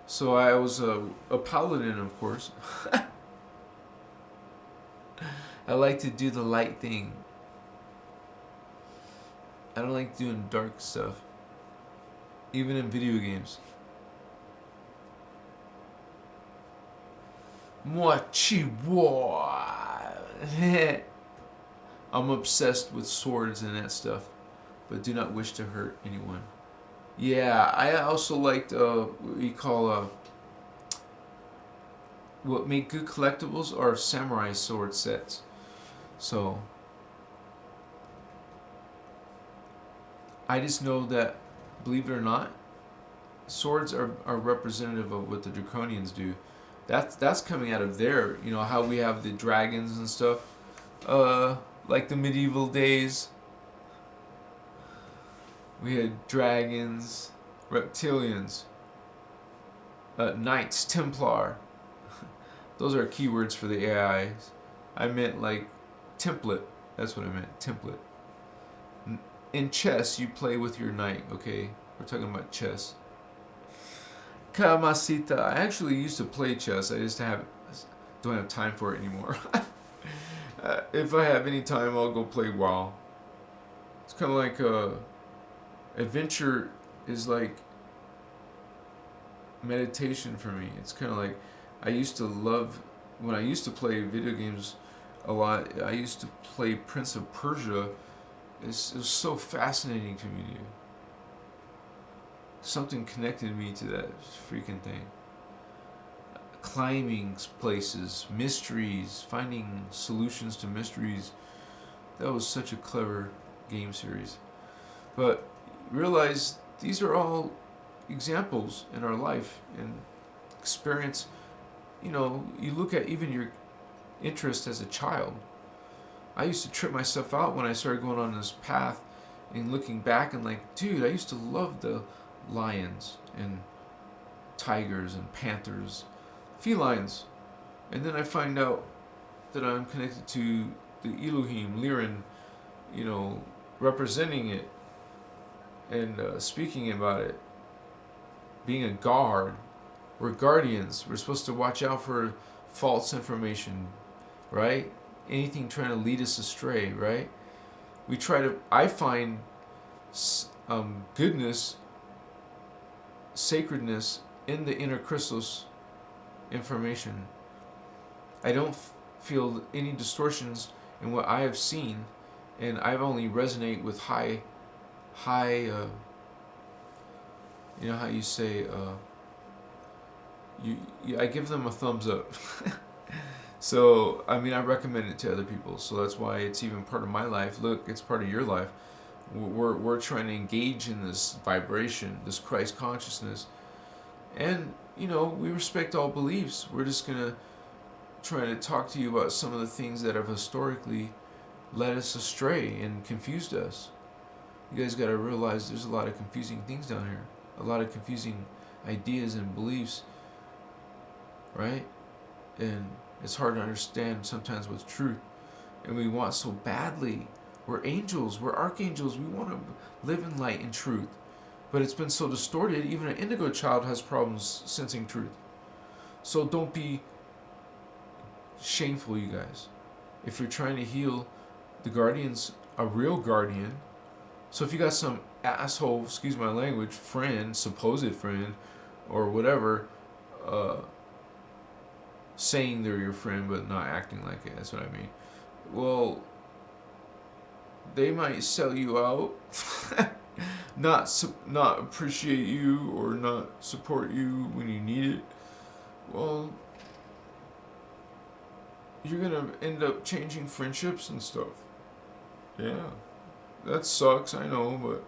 So I was a paladin, of course. I like to do the light thing. I don't like doing dark stuff, even in video games. Mochiwa. I'm obsessed with swords and that stuff, but do not wish to hurt anyone. Yeah, I also liked what we call what make good collectibles are samurai sword sets. So I just know that, believe it or not, swords are representative of what the draconians do. That's coming out of there. You know how we have the dragons and stuff, like the medieval days. We had dragons, reptilians, knights, Templar. Those are keywords for the AIs. I meant like template. That's what I meant, template. In chess, you play with your knight, okay? We're talking about chess. Kamasita. I actually used to play chess. I just don't have time for it anymore. If I have any time, I'll go play WoW. It's kind of like adventure is like meditation for me. It's kind of like, I used to love, when I used to play video games a lot, I used to play Prince of Persia. It was so fascinating to me, dude. Something connected me to that freaking thing. Climbing places, mysteries, finding solutions to mysteries. That was such a clever game series. But realize these are all examples in our life and experience. You know, you look at even your interest as a child. I used to trip myself out when I started going on this path and looking back and like, dude, I used to love the lions and tigers and panthers, felines. And then I find out that I'm connected to the Elohim, Liran, you know, representing it and speaking about it, being a guard. We're guardians. We're supposed to watch out for false information, right? Anything trying to lead us astray, right? I find goodness, sacredness in the innerchristos information. I don't feel any distortions in what I have seen, and I've only resonate with high, you know how you say, I give them a thumbs up. So, I mean, I recommend it to other people. So that's why it's even part of my life. Look, it's part of your life. We're trying to engage in this vibration, this Christ consciousness. And, you know, we respect all beliefs. We're just going to try to talk to you about some of the things that have historically led us astray and confused us. You guys got to realize there's a lot of confusing things down here. A lot of confusing ideas and beliefs. Right? And it's hard to understand sometimes what's truth. And we want so badly. We're angels. We're archangels. We want to live in light and truth. But it's been so distorted, even an indigo child has problems sensing truth. So don't be shameful, you guys. If you're trying to heal, the guardian's a real guardian. So if you got some asshole, excuse my language, friend, supposed friend, or whatever, saying they're your friend but not acting like it, that's what I mean. Well, they might sell you out, not appreciate you or not support you when you need it. Well, you're gonna end up changing friendships and stuff. Yeah, that sucks, I know, but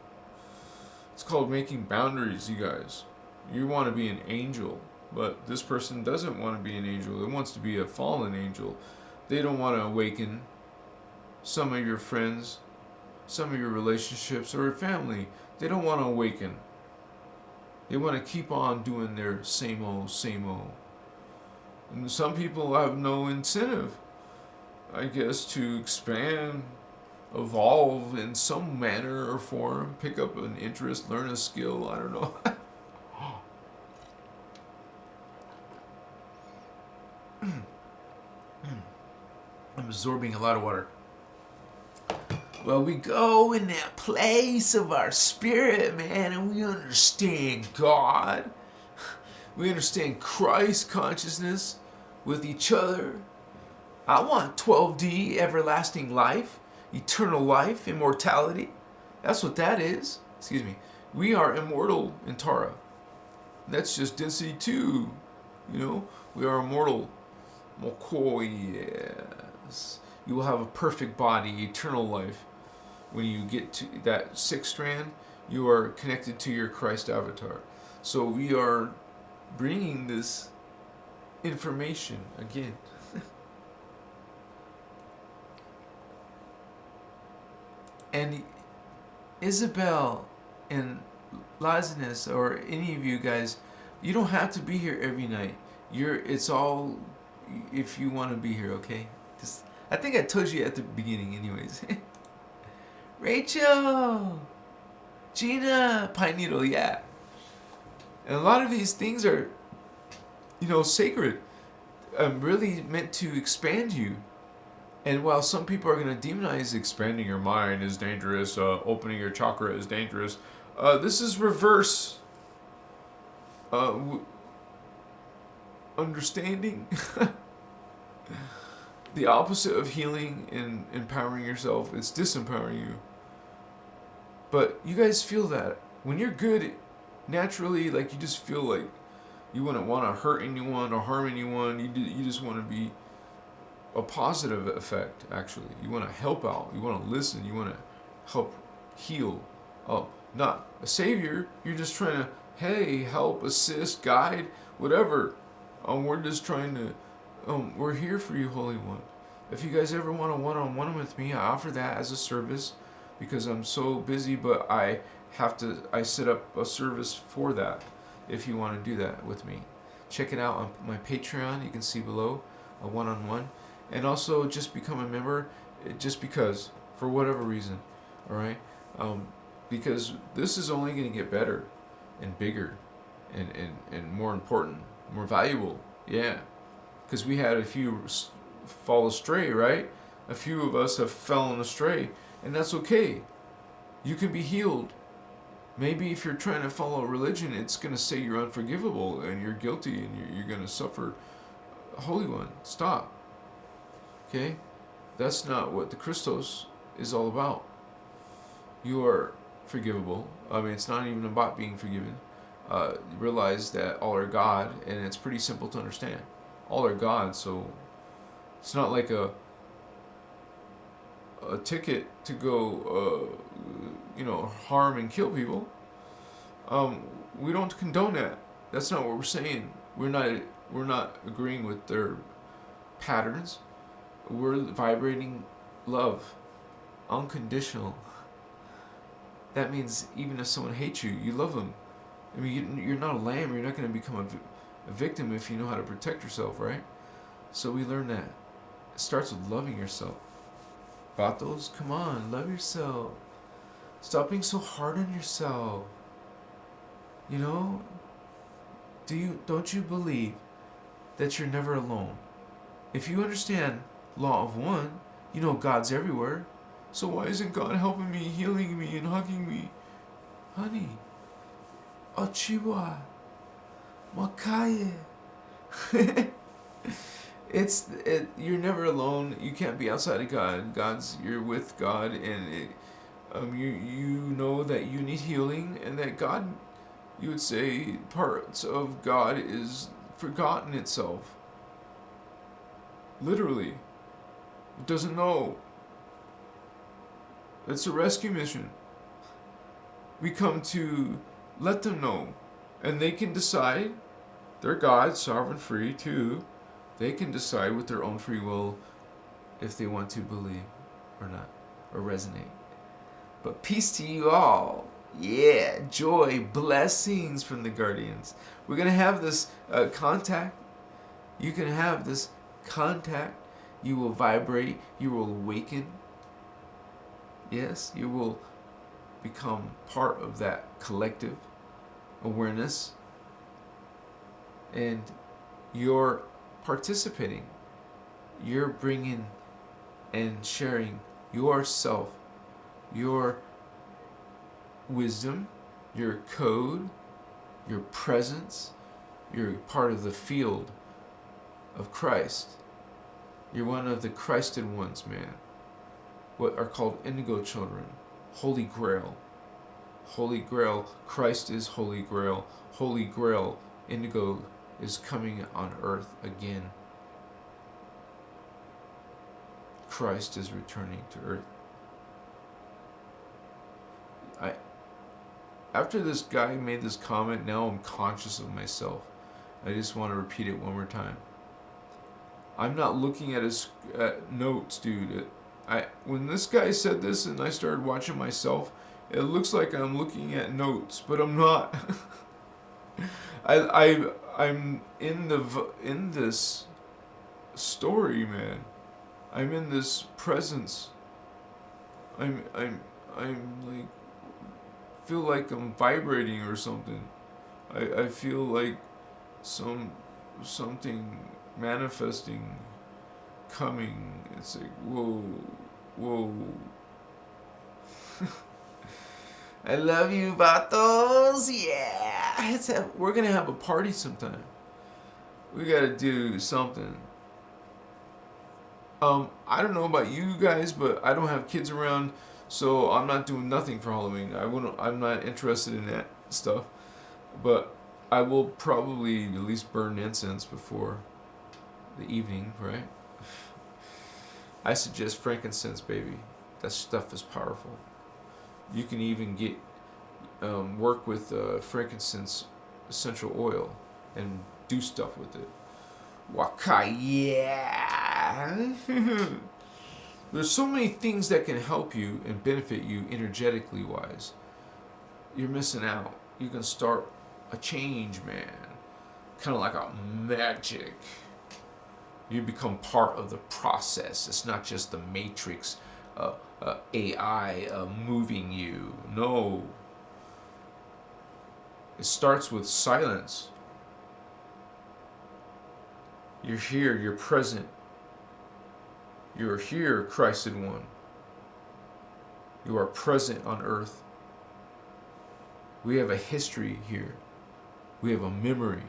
it's called making boundaries, you guys. You want to be an angel, but this person doesn't want to be an angel. It wants to be a fallen angel. They don't want to awaken. Some of your friends, some of your relationships, or your family, they don't want to awaken. They want to keep on doing their same old, same old. And some people have no incentive, I guess, to expand, evolve in some manner or form, pick up an interest, learn a skill, I don't know. I'm absorbing a lot of water. Well, we go in that place of our spirit, man, and we understand God. We understand Christ consciousness with each other. I want 12D, everlasting life, eternal life, immortality. That's what that is. Excuse me. We are immortal in Tara. That's just density 2. You know, we are immortal. McCoy, yes. You will have a perfect body, eternal life. When you get to that 6th strand, you are connected to your Christ avatar. So we are bringing this information again. And Isabel and Lazinus, or any of you guys, you don't have to be here every night. It's all if you want to be here, okay? I think I told you at the beginning anyways. Rachel! Gina! Pine Needle, yeah. And a lot of these things are, sacred. Really meant to expand you. And while some people are going to demonize expanding your mind is dangerous, opening your chakra is dangerous, this is reverse understanding. The opposite of healing and empowering yourself, it's disempowering you. But you guys feel that. When you're good, naturally, like you just feel like you wouldn't want to hurt anyone or harm anyone. You just want to be a positive effect, actually. You want to help out. You want to listen. You want to help heal. Not a savior. You're just trying to, hey, help, assist, guide, whatever. We're just trying to, we're here for you, Holy One. If you guys ever want a one-on-one with me, I offer that as a service because I'm so busy, but I set up a service for that if you want to do that with me. Check it out on my Patreon. You can see below a one-on-one. And also just become a member just because, for whatever reason, all right? Because this is only going to get better and bigger and more important, more valuable, yeah. Because we had a few fall astray, right? A few of us have fallen astray, and that's okay. You can be healed. Maybe if you're trying to follow a religion, it's going to say you're unforgivable and you're guilty and you're going to suffer. Holy One, stop. Okay? That's not what the Christos is all about. You are forgivable. I mean, it's not even about being forgiven. realize that all are God, and it's pretty simple to understand. All are God, so it's not like a ticket to go, harm and kill people. We don't condone that. That's not what we're saying. We're not agreeing with their patterns. We're vibrating love, unconditional. That means even if someone hates you, you love them. I mean, you're not a lamb. You're not going to become a victim if you know how to protect yourself, right? So we learn that. It starts with loving yourself. Vatos, come on, love yourself. Stop being so hard on yourself. You know? Don't you believe that you're never alone? If you understand law of one, you know God's everywhere. So why isn't God helping me, healing me, and hugging me? Honey. Ochiwa. Makaye. You're never alone. You can't be outside of God. You're with God, and you know that you need healing, and that God, you would say, parts of God is forgotten itself. Literally. It doesn't know. It's a rescue mission. We come to let them know, and they can decide. They're God, sovereign, free too. They can decide with their own free will if they want to believe or not, or resonate. But peace to you all. Yeah, joy, blessings from the Guardians. We're going to have this contact. You can have this contact. You will vibrate. You will awaken. Yes, you will become part of that collective awareness. And you're participating. You're bringing and sharing yourself, your wisdom, your code, your presence. You're part of the field of Christ. You're one of the Christed ones, man. What are called indigo children. Holy Grail. Holy Grail. Christ is Holy Grail. Holy Grail. Indigo is coming on earth again. Christ is returning to earth. After this guy made this comment, now I'm conscious of myself. I just want to repeat it one more time. I'm not looking at his notes, dude. When this guy said this and I started watching myself, it looks like I'm looking at notes, but I'm not. I'm in this story, man. I'm in this presence. I'm like, feel like I'm vibrating or something. I feel like something manifesting, coming. It's like, whoa. I love you, vatos. Yeah. We're gonna have a party sometime. We gotta do something. I don't know about you guys, but I don't have kids around, so I'm not doing nothing for Halloween. I'm not interested in that stuff. But I will probably at least burn incense before the evening, right? I suggest frankincense, baby. That stuff is powerful. You can even get work with frankincense essential oil and do stuff with it. Waka, yeah. There's so many things that can help you and benefit you energetically wise. You're missing out. You can start a change, man. Kind of like a magic. You become part of the process. It's not just the matrix AI moving you. No. It starts with silence. You're here, you're present. You're here, Christed One. You are present on earth. We have a history here. We have a memory.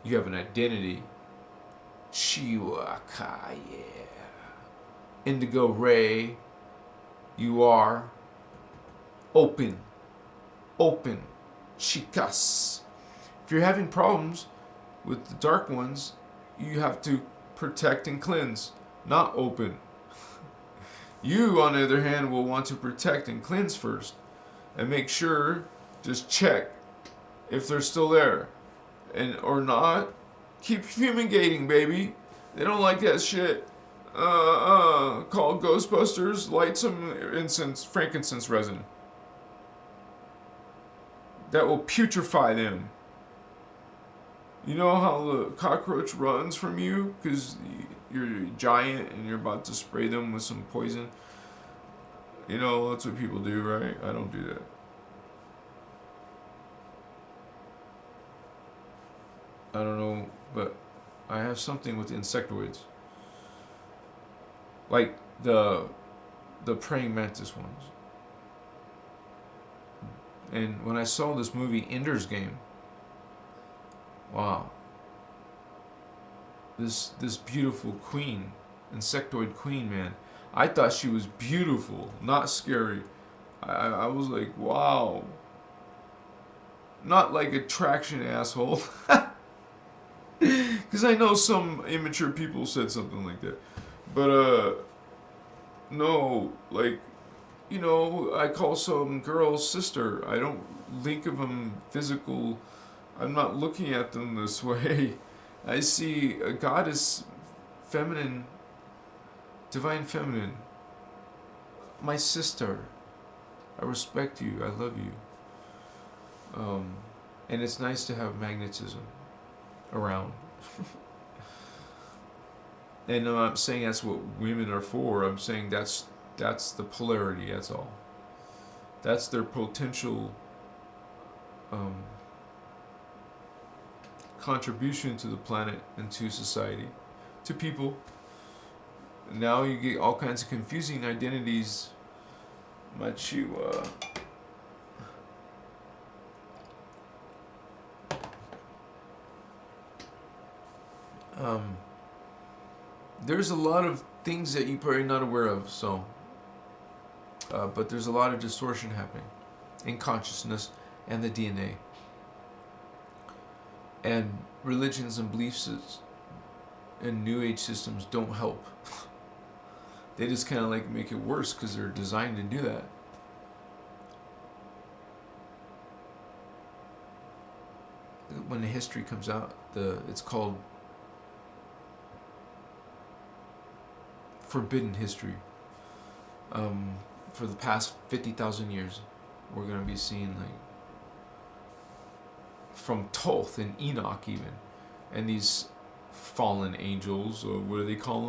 You have an identity. Chiwaka, yeah. Indigo Ray, you are open. chicas. If you're having problems with the dark ones, you have to protect and cleanse, not open. You, on the other hand, will want to protect and cleanse first, and make sure, just check if they're still there, and or not. Keep fumigating, baby. They don't like that shit. Call Ghostbusters. Light some incense, frankincense resin. That will putrefy them. You know how the cockroach runs from you because you're a giant and you're about to spray them with some poison? You know, that's what people do, right? I don't do that. I don't know, but I have something with insectoids. Like the praying mantis ones. And when I saw this movie, Ender's Game, wow. This beautiful queen, insectoid queen, man. I thought she was beautiful, not scary. I was like, wow. Not like attraction, asshole. Because I know some immature people said something like that. But, no, like, you know, I call some girls sister. I don't think of them physical. I'm not looking at them this way. I see a goddess, feminine, divine feminine. My sister. I respect you. I love you. And it's nice to have magnetism around. And I'm not saying that's what women are for. I'm saying that's the polarity. That's all. That's their potential contribution to the planet and to society, to people. Now you get all kinds of confusing identities. There's a lot of things that you're probably not aware of, so but there's a lot of distortion happening in consciousness and the DNA. And religions and beliefs and New Age systems don't help. They just kind of like make it worse because they're designed to do that. When the history comes out, it's called Forbidden History. For the past 50,000 years, we're going to be seeing like from Thoth and Enoch even, and these fallen angels, or what do they call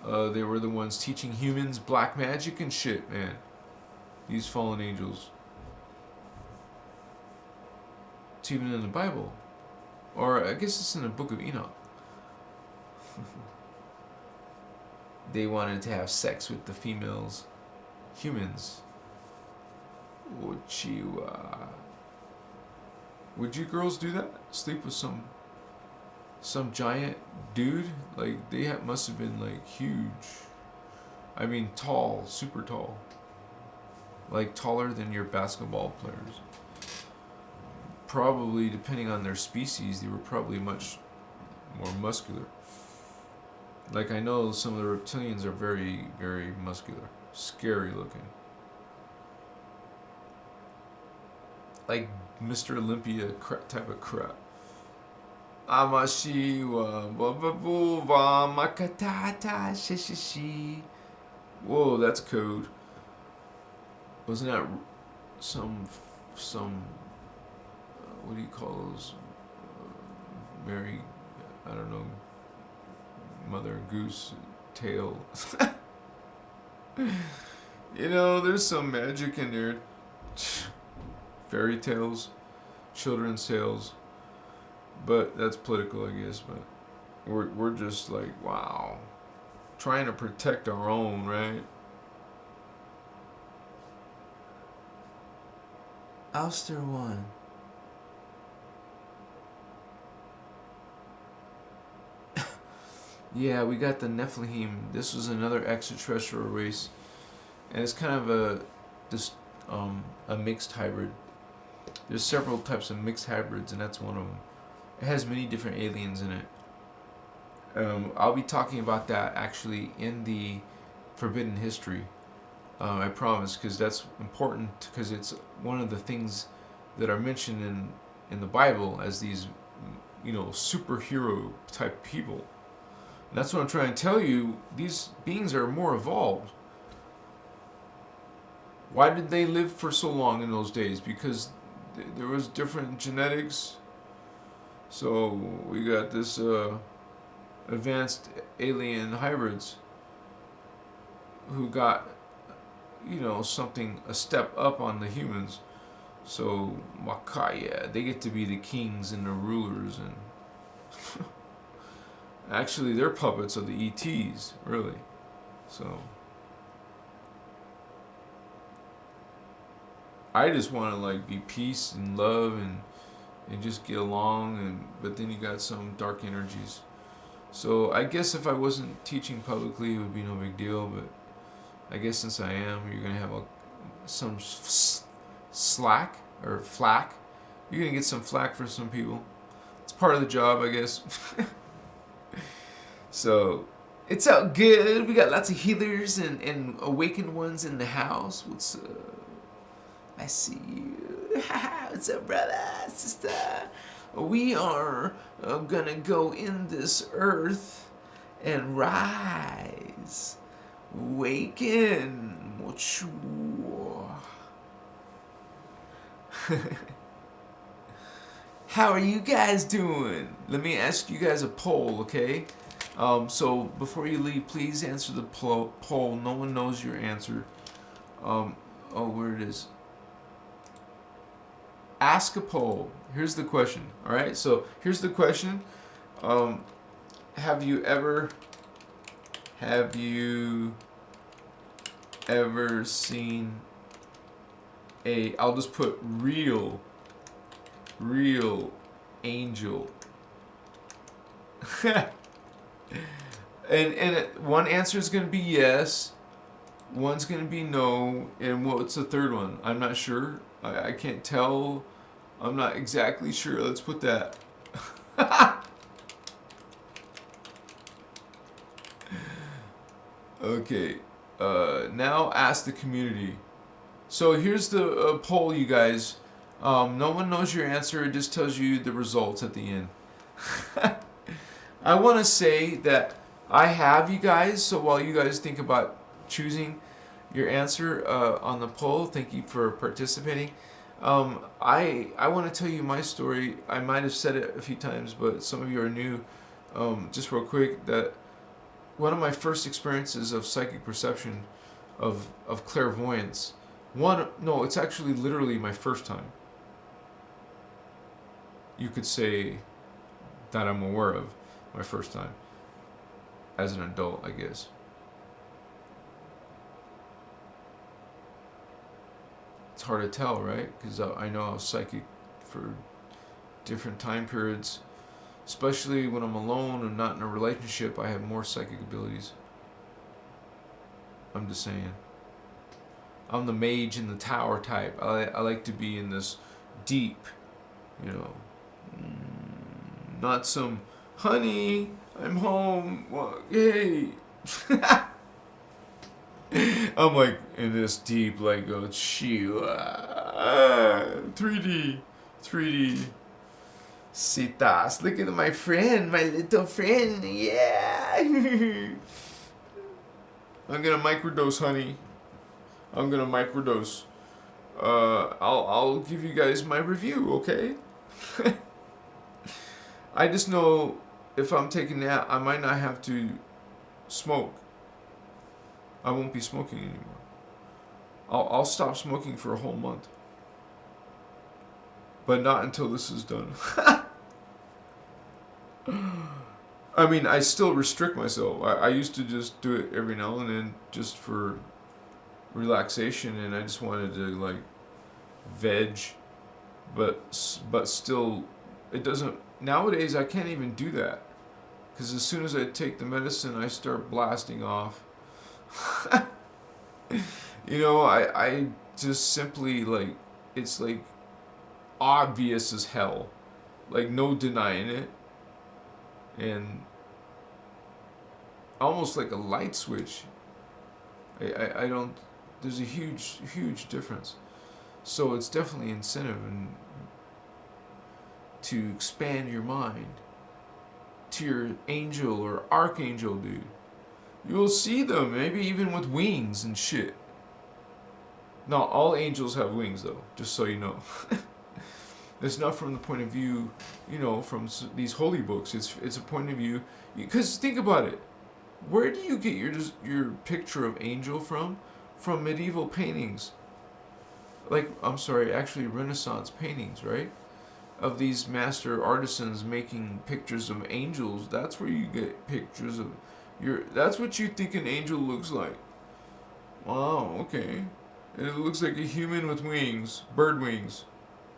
them? They were the ones teaching humans black magic and shit, man. These fallen angels. It's even in the Bible, or I guess it's in the book of Enoch. They wanted to have sex with the females, humans. Would you girls do that? Sleep with some giant dude? Like they must have been like huge. I mean tall, super tall. Like taller than your basketball players. Probably, depending on their species, they were probably much more muscular. Like I know some of the reptilians are very, very muscular. Scary looking. Like Mr. Olympia type of crap. Amashiwa bababuva makatata shishishi. Whoa, that's code. Wasn't that some what do you call those? Mary, I don't know. Mother Goose tale. You know, there's some magic in there. Fairy tales, children's tales, but that's political, I guess. But we're just like, wow, trying to protect our own, right? Ouster one. Yeah, we got the Nephilim. This was another extraterrestrial race, and it's kind of a mixed hybrid. There's several types of mixed hybrids, and that's one of them. It has many different aliens in it. I'll be talking about that actually in the Forbidden History. I promise, because that's important, because it's one of the things that are mentioned in the Bible as these, superhero type people. And that's what I'm trying to tell you. These beings are more evolved. Why did they live for so long in those days? Because there was different genetics. So we got this advanced alien hybrids who got, something a step up on the humans. So Makaya, they get to be the kings and the rulers, and actually they're puppets of the ETs, really. So I just want to be peace and love and just get along, but then you got some dark energies. So I guess if I wasn't teaching publicly, it would be no big deal, but I guess since I am, you're gonna have some slack or flack. You're gonna get some flack for some people. It's part of the job, I guess. So it's out good. We got lots of healers and awakened ones in the house. What's up? I see you. What's up, brother, sister? We are gonna go in this earth and rise. Waken. How are you guys doing? Let me ask you guys a poll, okay? So before you leave, please answer the poll. No one knows your answer. Where it is. Ask a poll. Here's the question. All right. So here's the question. Have you ever seen I'll just put real angel? and one answer is going to be yes, one's going to be no, and what's the third one? I'm not sure. I can't tell. I'm not exactly sure. Let's put that. Okay. Now ask the community. So here's the poll, you guys. No one knows your answer. It just tells you the results at the end. I want to say that I have you guys. So while you guys think about choosing your answer on the poll, thank you for participating. I want to tell you my story. I might have said it a few times, but some of you are new. Just real quick, that one of my first experiences of psychic perception, of clairvoyance. It's actually literally my first time. You could say that I'm aware of my first time as an adult, I guess. It's hard to tell, right? Because I know I was psychic for different time periods. Especially when I'm alone and not in a relationship, I have more psychic abilities. I'm just saying. I'm the mage in the tower type. I like to be in this deep, not some, honey, I'm home, well, yay. I'm like in this deep, Sheila, 3D. Citas, look at my friend, my little friend, yeah. I'm gonna microdose, honey. I'm gonna microdose. I'll give you guys my review, okay? I just know if I'm taking that, I might not have to smoke. I won't be smoking anymore. I'll stop smoking for a whole month. But not until this is done. I mean, I still restrict myself. I used to just do it every now and then just for relaxation, and I just wanted to veg, but still, it doesn't. Nowadays, I can't even do that, because as soon as I take the medicine, I start blasting off. I just simply it's like obvious as hell, like no denying it, and almost like a light switch. I don't. There's a huge difference. So it's definitely incentive and to expand your mind to your angel or archangel, dude. You'll see them, maybe even with wings and shit. Not all angels have wings, though, just so you know. It's not from the point of view, from these holy books. It's a point of view, because think about it. Where do you get your picture of angel from? From medieval paintings. Actually Renaissance paintings, right? Of these master artisans making pictures of angels. That's where you get pictures of that's what you think an angel looks like. Wow, okay. And it looks like a human with wings, bird wings.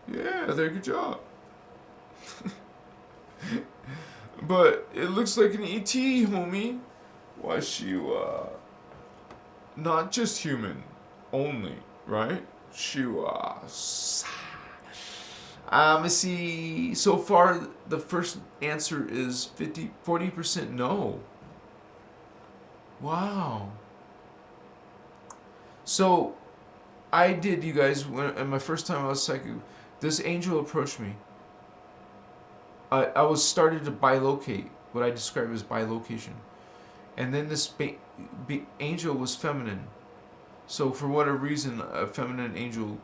Yeah, good job. But it looks like an ET, homie. Why not just human only, right? Let's see. So far, the first answer is 40% no. Wow. So, I did, you guys, and my first time I was psychic, this angel approached me. I was started to bilocate, what I describe as bilocation. And then this angel was feminine. So for whatever reason, a feminine angel,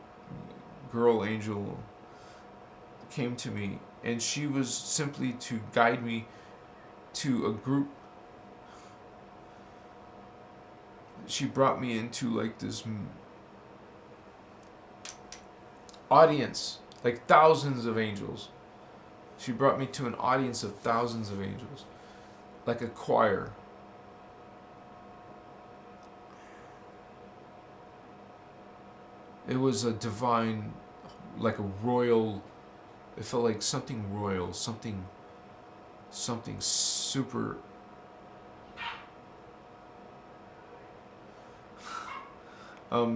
girl angel, came to me. And she was simply to guide me to a group. She brought me into like this audience, like thousands of angels. She brought me to an audience of thousands of angels, like a choir. It was a divine, like a royal, it felt like something royal, something super.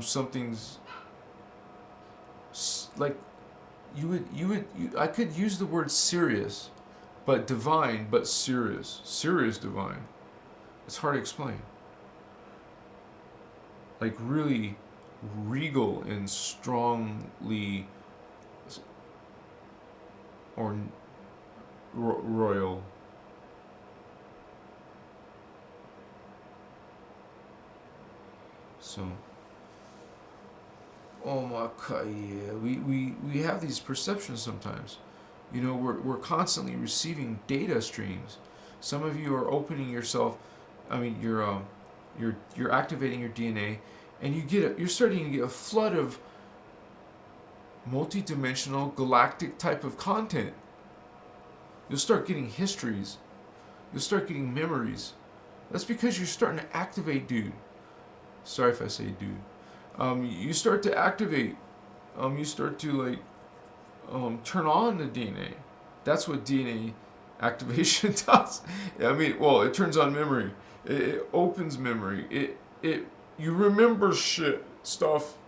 Something's like I could use the word serious, but divine, but serious divine. It's hard to explain. Like really regal and strongly or royal. So, oh my God, yeah. We have these perceptions sometimes. We're constantly receiving data streams. Some of you are opening yourself. I mean, you're activating your DNA, and you're starting to get a flood of multi-dimensional galactic type of content. You'll start getting histories. You'll start getting memories. That's because you're starting to activate, dude. Sorry if I say dude. You start to activate. You start to turn on the DNA. That's what DNA activation does. It turns on memory. It opens memory. You remember stuff.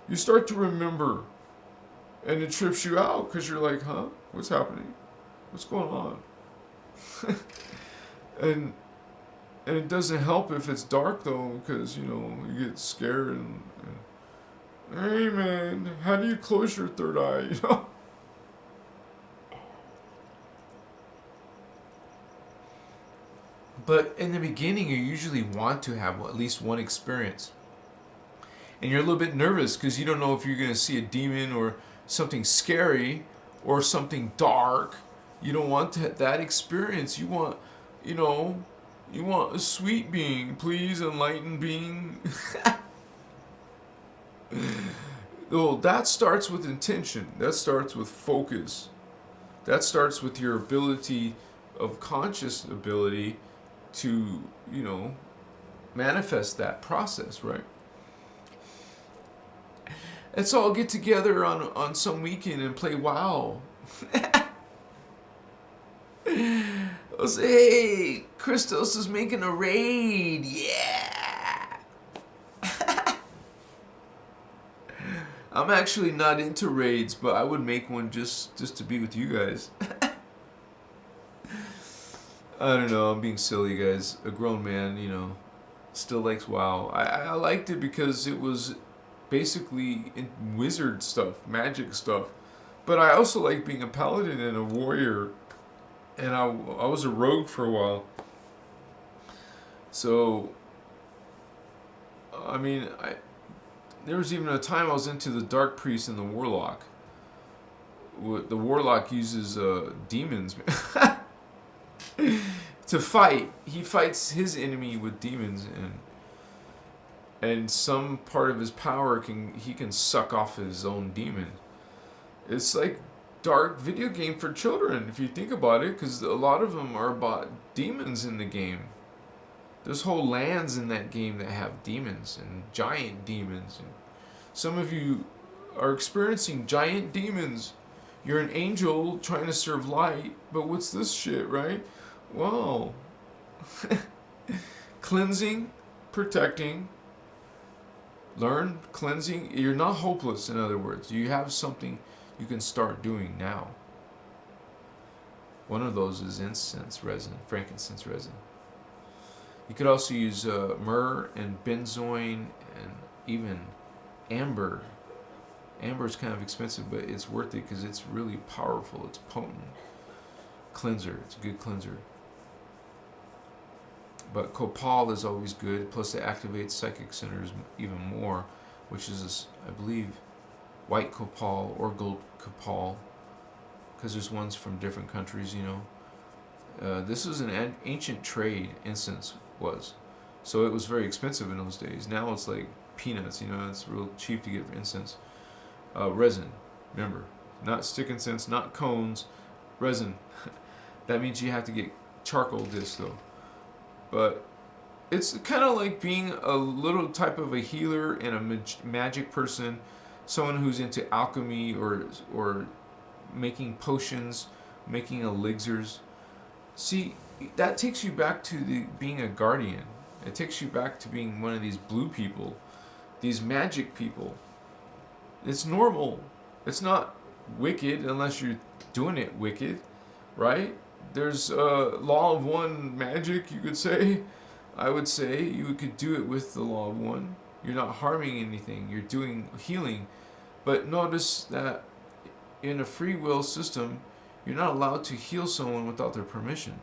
You start to remember, and it trips you out because you're like, huh? What's happening? What's going on? And it doesn't help if it's dark though, because you get scared and hey man, how do you close your third eye? But in the beginning, you usually want to have at least one experience, and you're a little bit nervous because you don't know if you're going to see a demon or something scary or something dark. You don't want that experience. You want, you want a sweet being, please, enlightened being. Well, that starts with intention. That starts with focus. That starts with your ability of conscious ability to, manifest that process, right? Let's all get together on some weekend and play WoW. I'll say, hey, Christos is making a raid. Yeah. I'm actually not into raids, but I would make one just to be with you guys. I don't know, I'm being silly, guys. A grown man, you know, still likes WoW. I liked it because it was basically wizard stuff, magic stuff. But I also like being a paladin and a warrior. And I was a rogue for a while. So, I mean, there was even a time I was into the dark priest and the warlock. The warlock uses demons to fight. He fights his enemy with demons, and some part of his power he can suck off his own demon. It's like dark video game for children if you think about it, because a lot of them are about demons in the game. There's whole lands in that game that have demons and giant demons. And some of you are experiencing giant demons. You're an angel trying to serve light, but what's this shit, right? Wow. Cleansing, protecting, learn, cleansing. You're not hopeless, in other words. You have something you can start doing now. One of those is incense resin, frankincense resin. You could also use myrrh and benzoin and even amber. Amber is kind of expensive, but it's worth it because it's really powerful. It's potent. Cleanser. It's a good cleanser. But copal is always good. Plus, it activates psychic centers even more, which is, I believe, white copal or gold copal, because there's ones from different countries, you know. This was an ancient trade, incense was. So it was very expensive in those days. Now it's like peanuts, you know, it's real cheap to get incense. Resin, remember, not stick incense, not cones, resin. That means you have to get charcoal discs though. But it's kind of like being a little type of a healer and a magic person, someone who's into alchemy or making potions, making elixirs. See, that takes you back to being a guardian. It takes you back to being one of these blue people, these magic people. It's normal. It's not wicked unless you're doing it wicked, right? There's law of one magic, you could say. I would say you could do it with the law of one. You're not harming anything. You're doing healing. But notice that in a free will system, you're not allowed to heal someone without their permission.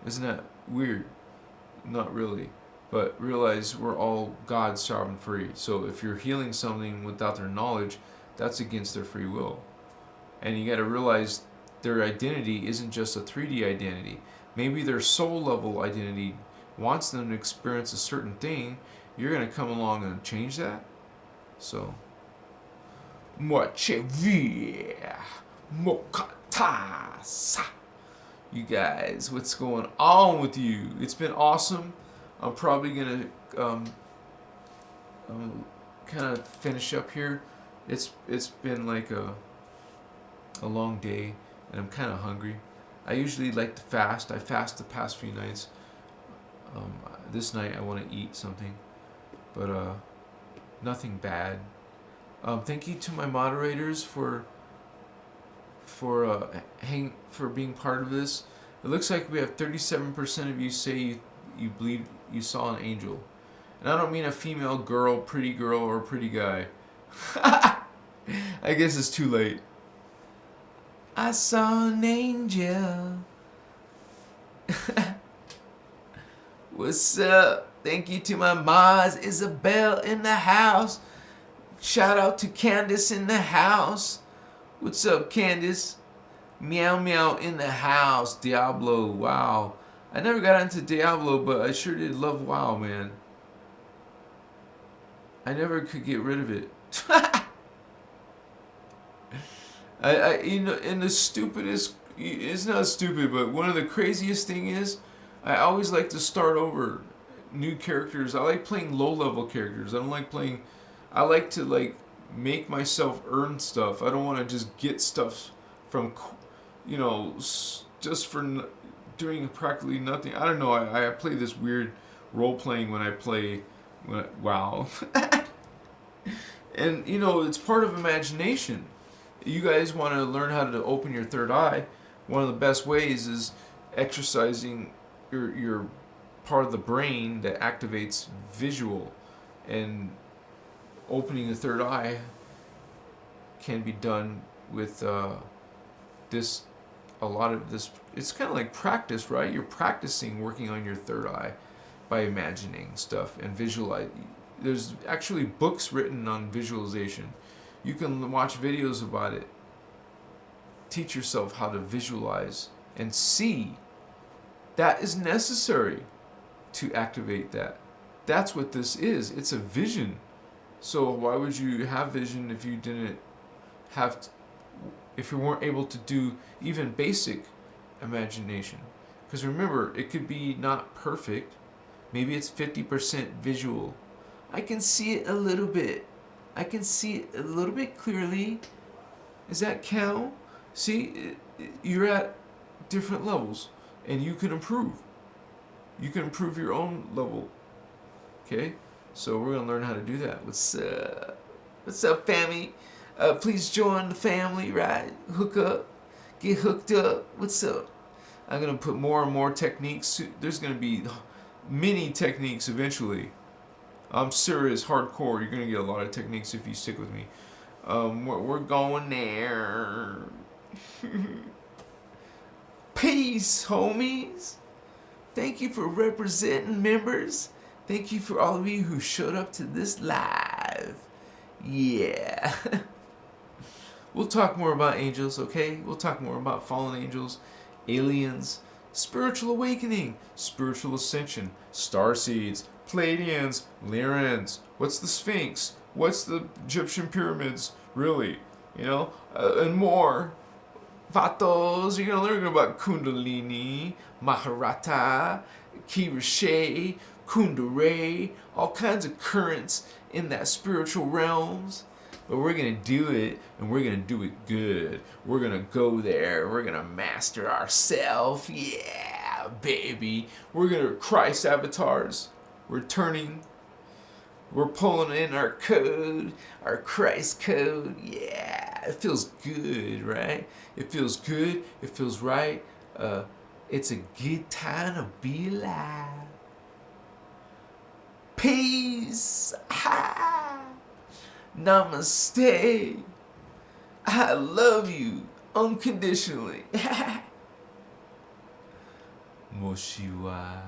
Isn't that weird? Not really. But realize we're all God's sovereign free. So if you're healing something without their knowledge, that's against their free will. And you got to realize their identity isn't just a 3D identity. Maybe their soul level identity wants them to experience a certain thing. You're going to come along and change that. So, Moche via Mokatasa. You guys, what's going on with you? It's been awesome. I'm probably going to kind of finish up here. It's been like a long day, and I'm kind of hungry. I usually like to fast. I fast the past few nights. This night I want to eat something, but nothing bad. Thank you to my moderators for being part of this. It looks like we have 37% of you say you believe you saw an angel, and I don't mean a female girl, pretty girl, or pretty guy. I guess it's too late. I saw an angel. What's up? Thank you to my Mars Isabel in the house. Shout out to Candace in the house. What's up, Candace? Meow meow in the house. Diablo, wow. I never got into Diablo, but I sure did love WoW, man. I never could get rid of it. You know, and the stupidest, it's not stupid, but one of the craziest thing is, I always like to start over new characters. I like playing low-level characters. I don't like playing, I like to like make myself earn stuff. I don't want to just get stuff from, you know, just for doing practically nothing. I don't know, I play this weird role-playing when I play WoW. And, you know, it's part of imagination. You guys want to learn how to open your third eye. One of the best ways is exercising your part of the brain that activates visual. And opening the third eye can be done with this, a lot of this. It's kind of like practice, right? You're practicing working on your third eye by imagining stuff and visualize. There's actually books written on visualization. You can watch videos about it. Teach yourself how to visualize and see. That is necessary to activate that. That's what this is. It's a vision. So why would you have vision if you didn't have, if you weren't able to do even basic imagination? Because remember, it could be not perfect. Maybe it's 50% visual. I can see it a little bit. I can see it a little bit clearly. Does that count? See, you're at different levels, and you can improve. You can improve your own level. Okay? So we're going to learn how to do that. What's up, family? Please join the family, right? Hook up. Get hooked up. What's up? I'm going to put more and more techniques. There's going to be many techniques eventually. I'm serious, hardcore. You're going to get a lot of techniques if you stick with me. We're going there. Peace, homies. Thank you for representing, members. Thank you for all of you who showed up to this live. Yeah. We'll talk more about angels, okay? We'll talk more about fallen angels, aliens, spiritual awakening, spiritual ascension, star seeds, Pleiadians, Lyrans. What's the Sphinx? What's the Egyptian pyramids? Really, you know, and more. Vatos, you're gonna learn about Kundalini, Maharata, Kirashe, Kundalini, all kinds of currents in that spiritual realms. But we're gonna do it, and we're gonna do it good. We're gonna go there. We're gonna master ourselves. Yeah, baby. We're gonna Christ avatars. We're turning. We're pulling in our code, our Christ code. Yeah, it feels good, right? It feels good. It feels right. It's a good time to be alive. Peace. Ha. Namaste. I love you unconditionally. Moshiwa.